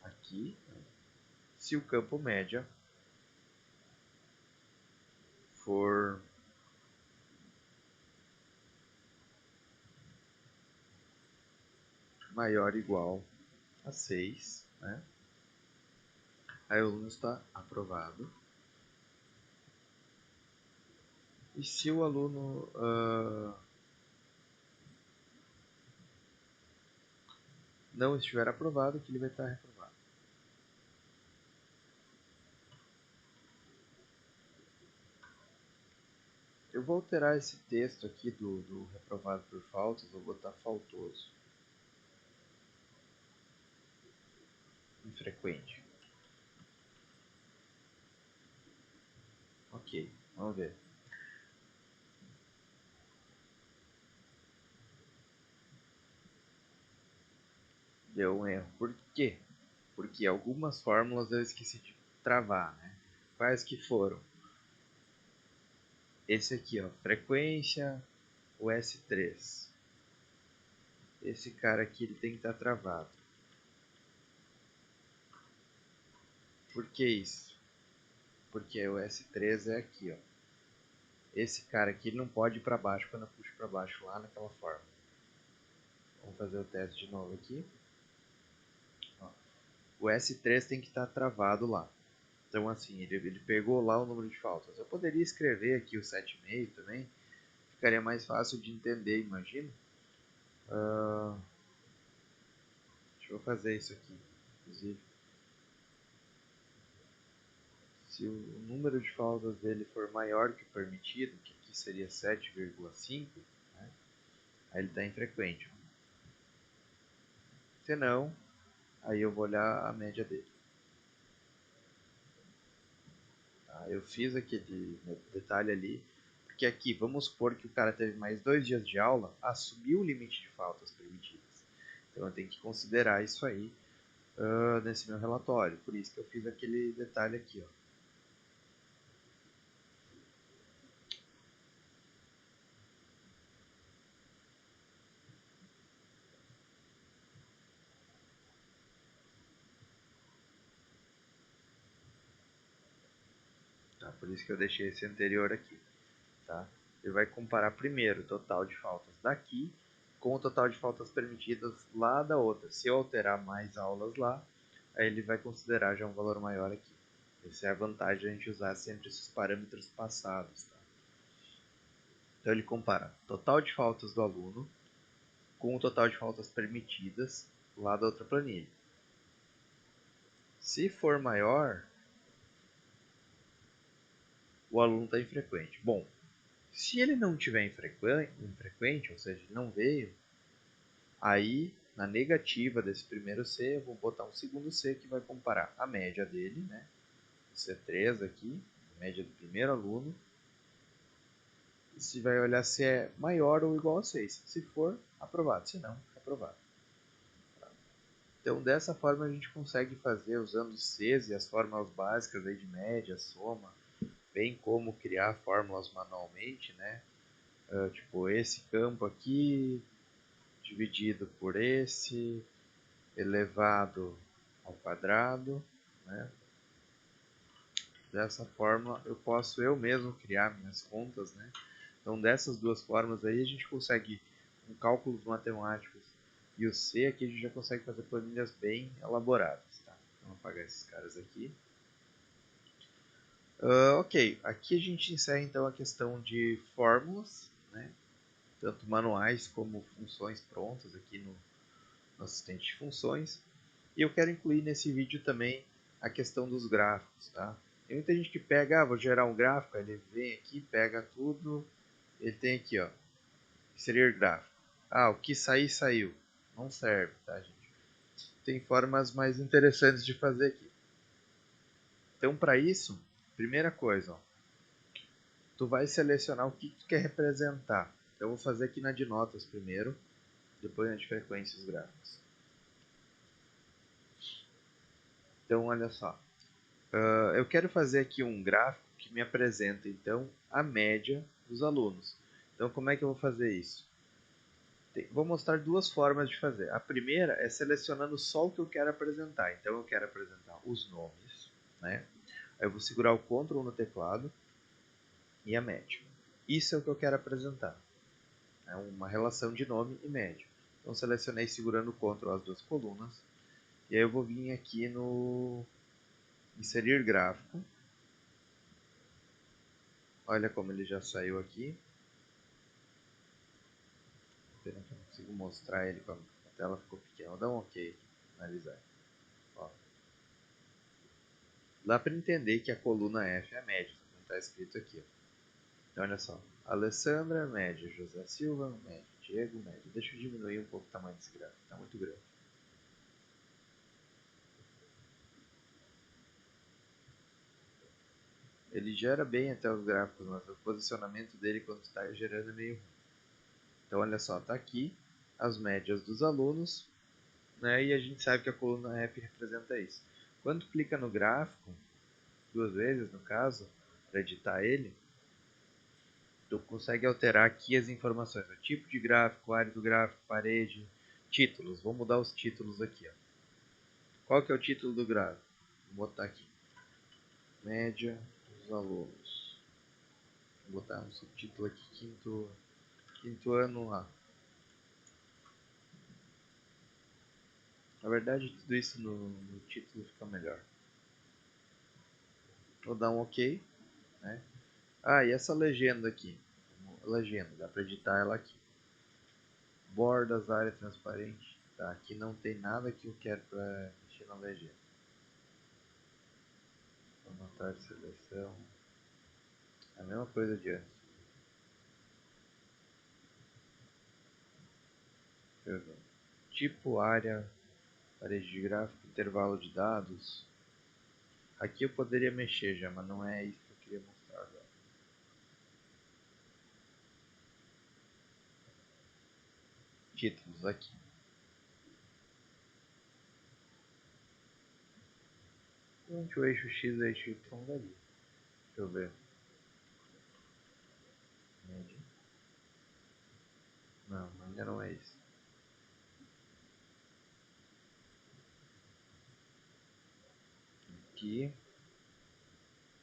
Aqui, se o campo média for maior ou igual a 6, né? Aí o aluno está aprovado. E se o aluno não estiver aprovado, que ele vai estar reprovado. Eu vou alterar esse texto aqui do reprovado por faltas, vou botar faltoso. Infrequente. Ok, vamos ver. Deu um erro. Por quê? Porque algumas fórmulas eu esqueci de travar, né? Quais que foram? Esse aqui, ó, frequência, o S3. Esse cara aqui ele tem que estar travado. Por que isso? Porque o S3 é aqui, ó. Esse cara aqui ele não pode ir para baixo quando eu puxo para baixo lá naquela forma. Vamos fazer o teste de novo aqui. Ó. O S3 tem que estar travado lá. Então assim, ele pegou lá o número de faltas. Eu poderia escrever aqui o 7,5 também. Ficaria mais fácil de entender, imagina. Deixa eu fazer isso aqui. Inclusive, se o número de faltas dele for maior que o permitido, que aqui seria 7,5, né? Aí ele está infrequente. Se não, aí eu vou olhar a média dele. Tá? Eu fiz aquele detalhe ali, porque aqui, vamos supor que o cara teve mais 2 dias de aula, subiu o limite de faltas permitidas. Então eu tenho que considerar isso aí nesse meu relatório. Por isso que eu fiz aquele detalhe aqui. Ó. Tá? Por isso que eu deixei esse anterior aqui. Tá? Ele vai comparar primeiro o total de faltas daqui com o total de faltas permitidas lá da outra. Se eu alterar mais aulas lá, aí ele vai considerar já um valor maior aqui. Essa é a vantagem de a gente usar sempre esses parâmetros passados. Tá? Então ele compara o total de faltas do aluno com o total de faltas permitidas lá da outra planilha. Se for maior, o aluno está infrequente. Bom, se ele não tiver infrequente, ou seja, ele não veio, aí na negativa desse primeiro C, eu vou botar um segundo C que vai comparar a média dele, né? C3 aqui, a média do primeiro aluno. E se vai olhar se é maior ou igual a 6. Se for, aprovado. Se não, aprovado. Então, dessa forma, a gente consegue fazer usando os Cs e as fórmulas básicas aí de média, soma, bem como criar fórmulas manualmente, né? Tipo, esse campo aqui dividido por esse elevado ao quadrado, né? Dessa forma, eu posso eu mesmo criar minhas contas, né? Então, dessas duas formas aí, a gente consegue, com cálculos matemáticos e o C aqui, a gente já consegue fazer planilhas bem elaboradas, tá? Vamos apagar esses caras aqui. Ok, aqui a gente encerra então a questão de fórmulas, né? Tanto manuais como funções prontas aqui no assistente de funções. E eu quero incluir nesse vídeo também a questão dos gráficos, tá? Tem muita gente que pega, vou gerar um gráfico, ele vem aqui, pega tudo, ele tem aqui, ó, inserir gráfico. O que sair, saiu. Não serve, tá, gente? Tem formas mais interessantes de fazer aqui. Então, para isso, primeira coisa, ó, tu vai selecionar o que tu quer representar. Então, eu vou fazer aqui na de notas primeiro, depois na de frequências gráficas. Então, olha só. Eu quero fazer aqui um gráfico que me apresenta, então, a média dos alunos. Então, como é que eu vou fazer isso? Vou mostrar duas formas de fazer. A primeira é selecionando só o que eu quero apresentar. Então, eu quero apresentar os nomes, né? Aí eu vou segurar o Ctrl no teclado e a média. Isso é o que eu quero apresentar. É uma relação de nome e média. Então, selecionei segurando o Ctrl as duas colunas. E aí eu vou vir aqui no inserir gráfico. Olha como ele já saiu aqui. Pena que eu não consigo mostrar ele, a tela ficou pequena. Vou dar um OK, finalizar. Ó. Dá para entender que a coluna F é a média, como está escrito aqui. Ó. Então, olha só. Alessandra, média. José Silva, média. Diego, média. Deixa eu diminuir um pouco o tamanho desse gráfico, está muito grande. Ele gera bem até os gráficos, mas o posicionamento dele quando está gerando é meio ruim. Então, olha só, está aqui as médias dos alunos, né, e a gente sabe que a coluna F representa isso. Quando clica no gráfico, duas vezes no caso, para editar ele, tu consegue alterar aqui as informações, o tipo de gráfico, área do gráfico, parede, títulos. Vou mudar os títulos aqui. Ó. Qual que é o título do gráfico? Vou botar aqui. Média dos alunos. Vou botar um subtítulo aqui, quinto ano A. Na verdade, tudo isso no título fica melhor. Vou dar um OK. Né? E essa legenda aqui. Legenda, dá para editar ela aqui. Bordas, área transparente. Tá, aqui não tem nada que eu quero para mexer na legenda. Anotar seleção. É a mesma coisa de antes. Tipo área Parede de gráfico, intervalo de dados. Aqui eu poderia mexer já, mas não é isso que eu queria mostrar agora. Títulos aqui. Onde o eixo X e o eixo Y daria? Deixa eu ver. Média. Não, ainda não é isso. Aqui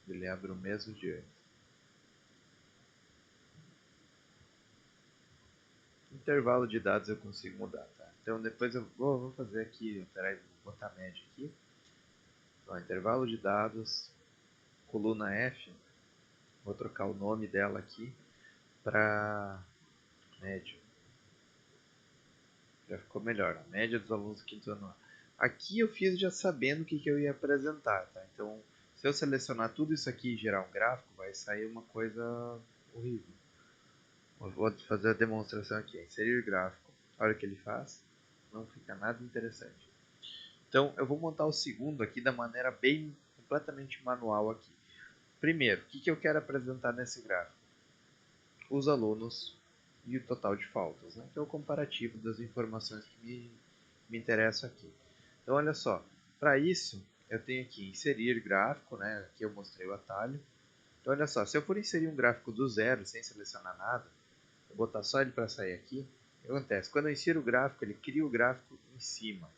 ele abre o mesmo de antes. Intervalo de dados eu consigo mudar, tá? Então depois eu vou fazer aqui, peraí, vou botar média aqui. Então, intervalo de dados, coluna F, vou trocar o nome dela aqui para média. Já ficou melhor, a média dos alunos do quinto ano. Aqui eu fiz já sabendo o que eu ia apresentar, tá? Então, se eu selecionar tudo isso aqui e gerar um gráfico, vai sair uma coisa horrível. Eu vou fazer a demonstração aqui, inserir gráfico. Olha o que ele faz, não fica nada interessante. Então, eu vou montar o segundo aqui da maneira bem completamente manual aqui. Primeiro, o que eu quero apresentar nesse gráfico? Os alunos e o total de faltas, né? Que é o comparativo das informações que me interessam aqui. Então, olha só, para isso eu tenho aqui inserir gráfico, né? Aqui eu mostrei o atalho. Então, olha só, se eu for inserir um gráfico do zero, sem selecionar nada, vou botar só ele para sair aqui, o que acontece? Quando eu insiro o gráfico, ele cria o gráfico em cima.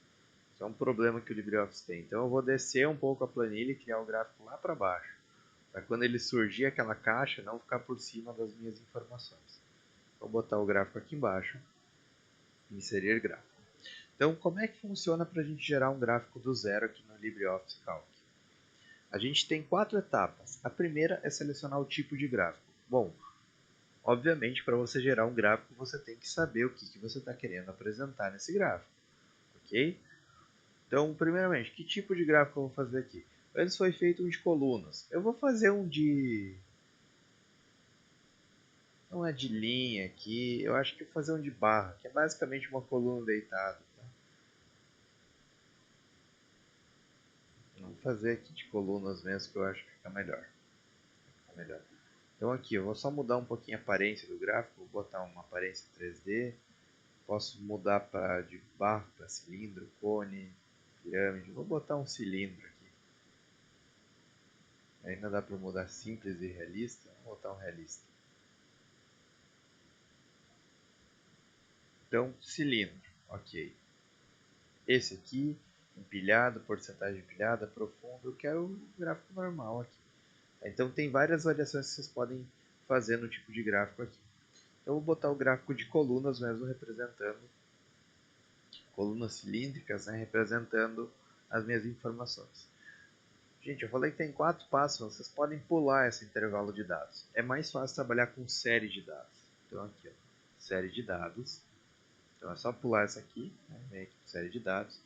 Isso é um problema que o LibreOffice tem. Então, eu vou descer um pouco a planilha e criar o gráfico lá para baixo, para quando ele surgir aquela caixa, não ficar por cima das minhas informações. Vou botar o gráfico aqui embaixo, inserir gráfico. Então, como é que funciona para a gente gerar um gráfico do zero aqui no LibreOffice Calc? A gente tem 4 etapas. A primeira é selecionar o tipo de gráfico. Bom, obviamente, para você gerar um gráfico, você tem que saber o que você está querendo apresentar nesse gráfico, ok? Então, primeiramente, que tipo de gráfico eu vou fazer aqui? Antes foi feito um de colunas. Eu vou fazer um de... não é de linha aqui, eu acho que vou fazer um de barra, que é basicamente uma coluna deitada. Tá? Vou fazer aqui de colunas mesmo, que eu acho que fica melhor. Então aqui, eu vou só mudar um pouquinho a aparência do gráfico, vou botar uma aparência 3D. Posso mudar de barra para cilindro, cone, pirâmide. Vou botar um cilindro aqui. Ainda dá para mudar simples e realista. Vou botar um realista. Então, cilindro, ok. Esse aqui, empilhado, porcentagem empilhada, profundo. Eu quero um gráfico normal aqui. Então tem várias variações que vocês podem fazer no tipo de gráfico aqui. Eu vou botar o gráfico de colunas mesmo, representando colunas cilíndricas, né, representando as minhas informações. Gente, eu falei que tem 4 passos, vocês podem pular esse intervalo de dados. É mais fácil trabalhar com série de dados. Então aqui, ó, série de dados. Então é só pular essa aqui, né, vem aqui série de dados.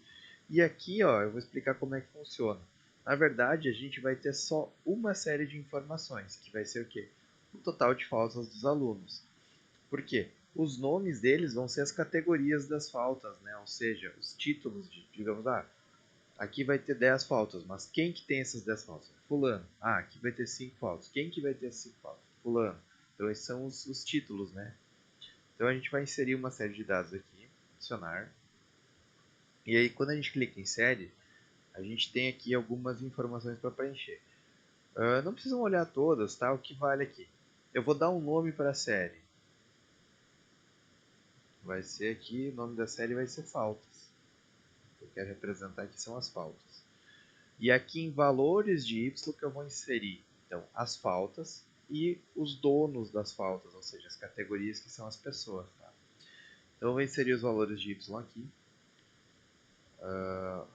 E aqui, ó, eu vou explicar como é que funciona. Na verdade, a gente vai ter só uma série de informações, que vai ser o quê? O total de faltas dos alunos. Por quê? Os nomes deles vão ser as categorias das faltas, né? Ou seja, os títulos, digamos, aqui vai ter 10 faltas, mas quem que tem essas 10 faltas? Fulano. Aqui vai ter 5 faltas. Quem que vai ter 5 faltas? Fulano. Então esses são os títulos, né? Então a gente vai inserir uma série de dados aqui, adicionar. E aí quando a gente clica em série, a gente tem aqui algumas informações para preencher. Não precisam olhar todas, tá? O que vale aqui? Eu vou dar um nome para a série. Vai ser aqui, o nome da série vai ser faltas. O que eu quero representar aqui são as faltas. E aqui em valores de y que eu vou inserir, então, as faltas e os donos das faltas, ou seja, as categorias que são as pessoas. Tá? Então eu vou inserir os valores de y aqui.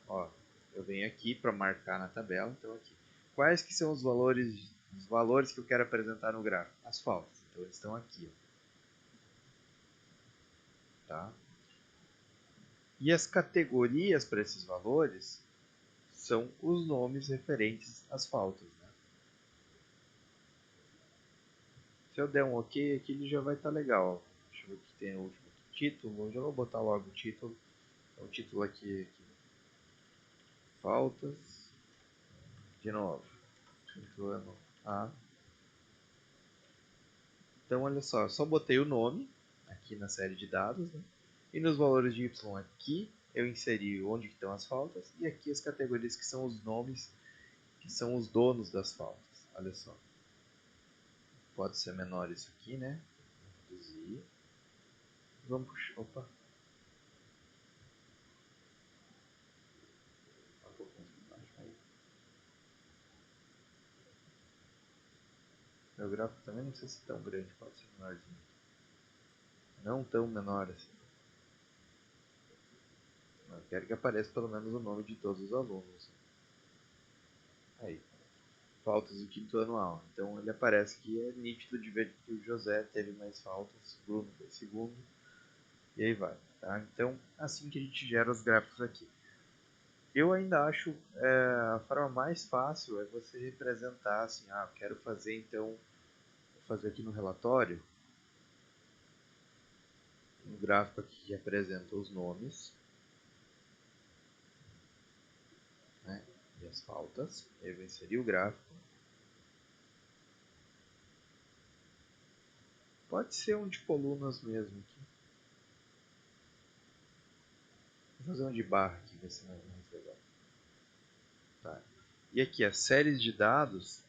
Ó, eu venho aqui para marcar na tabela, então aqui. Quais que são os valores que eu quero apresentar no gráfico? As faltas. Então eles estão aqui. Ó. Tá? E as categorias para esses valores são os nomes referentes às faltas. Né? Se eu der um OK aqui, ele já vai estar legal. Deixa eu ver o que tem o último título. Eu já vou botar logo o título. Então, o título aqui. faltas, de novo, quinto ano A. Então, olha só botei o nome aqui na série de dados, né? E nos valores de y aqui, eu inseri onde estão as faltas, e aqui as categorias que são os nomes, que são os donos das faltas. Olha só. Pode ser menor isso aqui, né? Reduzir. Vamos puxar. Opa. Um pouquinho mais baixo aí. Meu gráfico também não precisa ser tão grande, pode ser menorzinho. Não tão menor assim. Eu quero que apareça pelo menos o nome de todos os alunos. Aí. Faltas do quinto ano A. Então ele aparece que é nítido de ver que o José teve mais faltas, o Bruno foi segundo, e aí vai. Tá? Então, assim que a gente gera os gráficos aqui. Eu ainda acho a forma mais fácil é você representar assim, eu quero fazer então, vou fazer aqui no relatório, um gráfico aqui que apresenta os nomes, né, e as faltas. Eu vou inserir o gráfico. Pode ser um de colunas mesmo aqui. Vou fazer um de barra aqui, ver se não é mais legal. Tá. E aqui as séries de dados,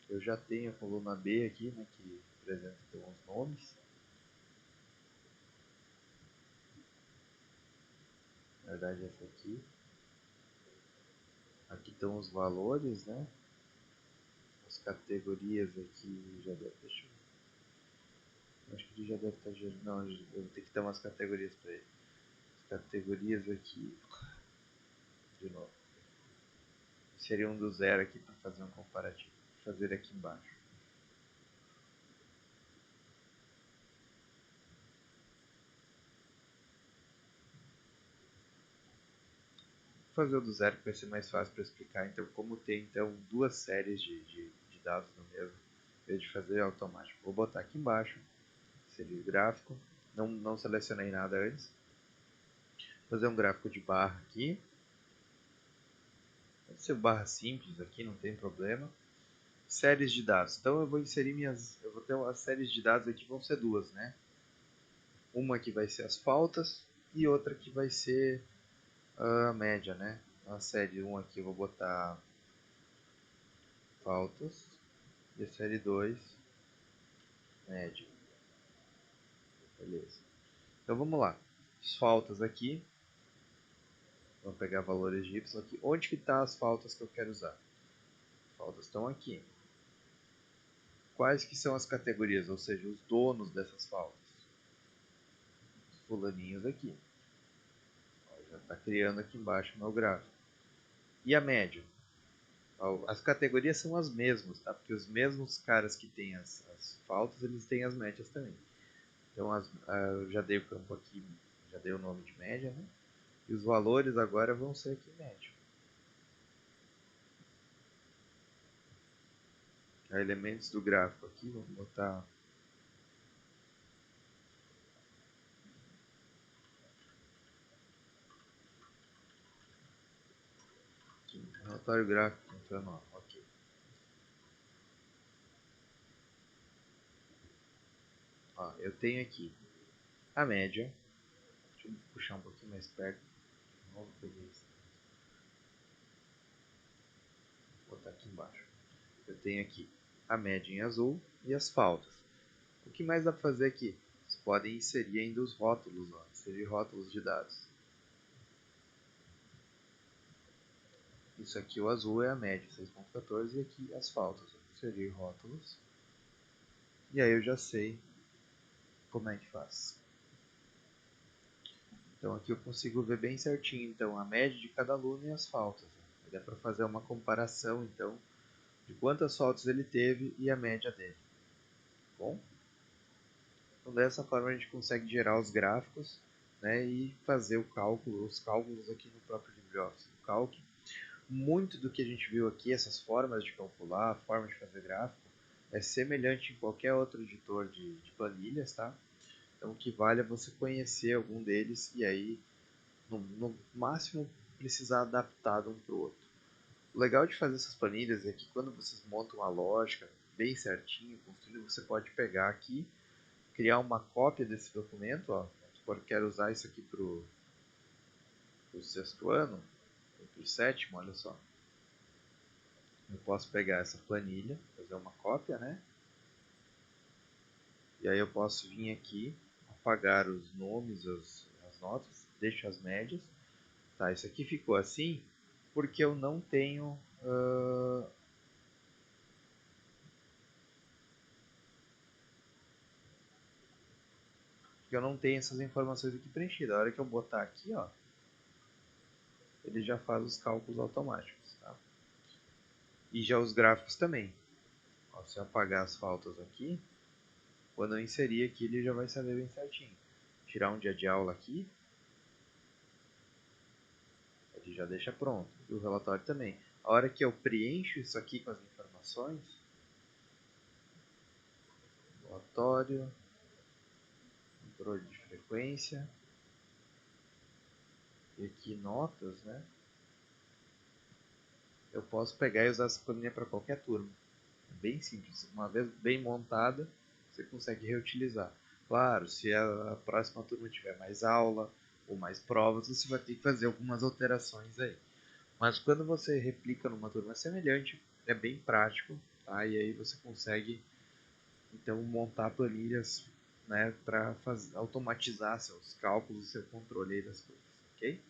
eu já tenho a coluna B aqui, né, que apresenta então os nomes. Na verdade essa aqui. Aqui estão os valores, né? As categorias aqui já deve. Deixa eu... Acho que ele já deve estar gerando. Não, eu vou ter que dar umas categorias para ele. As categorias aqui. De novo. Seria um do zero aqui para fazer um comparativo. Vou fazer aqui embaixo. Vou fazer o do zero que vai ser mais fácil para explicar. Então, como tem então duas séries de dados no mesmo, em vez de fazer automático, vou botar aqui embaixo. Seria o gráfico. Não selecionei nada antes. Vou fazer um gráfico de barra aqui. Pode ser barra simples aqui, não tem problema. Séries de dados. Então eu vou inserir eu vou ter as séries de dados aqui, vão ser duas, né? Uma que vai ser as faltas e outra que vai ser a média, né? A série 1 aqui eu vou botar faltas e a série 2 média. Beleza. Então vamos lá. As faltas aqui. Vou pegar valores de y aqui. Onde que tá as faltas que eu quero usar? As faltas estão aqui. Quais que são as categorias, ou seja, os donos dessas faltas? Os fulaninhos aqui. Já está criando aqui embaixo o meu gráfico. E a média? As categorias são as mesmas, tá? Porque os mesmos caras que têm as faltas, eles têm as médias também. Então, eu já dei o campo aqui, já dei o nome de média, né? E os valores agora vão ser aqui média. Elementos do gráfico aqui, vamos botar... Aqui, relatório gráfico, entrando, ok. Ó, eu tenho aqui a média. Deixa eu puxar um pouquinho mais perto. De novo, peguei isso. Vou botar aqui embaixo. Eu tenho aqui a média em azul e as faltas. O que mais dá para fazer aqui? Vocês podem inserir ainda os rótulos, ó, inserir rótulos de dados. Isso aqui, o azul é a média, 6.14, e aqui as faltas. Vou inserir rótulos. E aí eu já sei como é que faz. Então aqui eu consigo ver bem certinho então, a média de cada aluno e as faltas. Dá para fazer uma comparação então de quantas faltas ele teve e a média dele. Bom? Então dessa forma a gente consegue gerar os gráficos, né, e fazer os cálculos aqui no próprio LibreOffice. O Calc. Muito do que a gente viu aqui, essas formas de calcular, a forma de fazer gráfico, é semelhante em qualquer outro editor de planilhas, tá? Então o que vale é você conhecer algum deles e aí, no máximo, precisar adaptar de um para o outro. O legal de fazer essas planilhas é que quando vocês montam a lógica bem certinho, construído, você pode pegar aqui, criar uma cópia desse documento, ó, se quero usar isso aqui para o sexto ano, para o sétimo, olha só. Eu posso pegar essa planilha, fazer uma cópia, né? E aí eu posso vir aqui, apagar os nomes, as notas, deixo as médias. Tá, isso aqui ficou assim porque eu não tenho essas informações aqui preenchidas. A hora que eu botar aqui, ó, ele já faz os cálculos automáticos, tá? E já os gráficos também. Ó, se eu apagar as faltas aqui, quando eu inserir aqui, ele já vai saber bem certinho. Tirar um dia de aula aqui, ele já deixa pronto. E o relatório também. A hora que eu preencho isso aqui com as informações, relatório, controle de frequência, e aqui notas, né? Eu posso pegar e usar essa planilha para qualquer turma. É bem simples. Uma vez bem montada, você consegue reutilizar. Claro, se a próxima turma tiver mais aula ou mais provas, você vai ter que fazer algumas alterações aí. Mas quando você replica numa turma semelhante, é bem prático, tá? E aí você consegue então montar planilhas, né, para automatizar seus cálculos, seu controle das coisas, ok?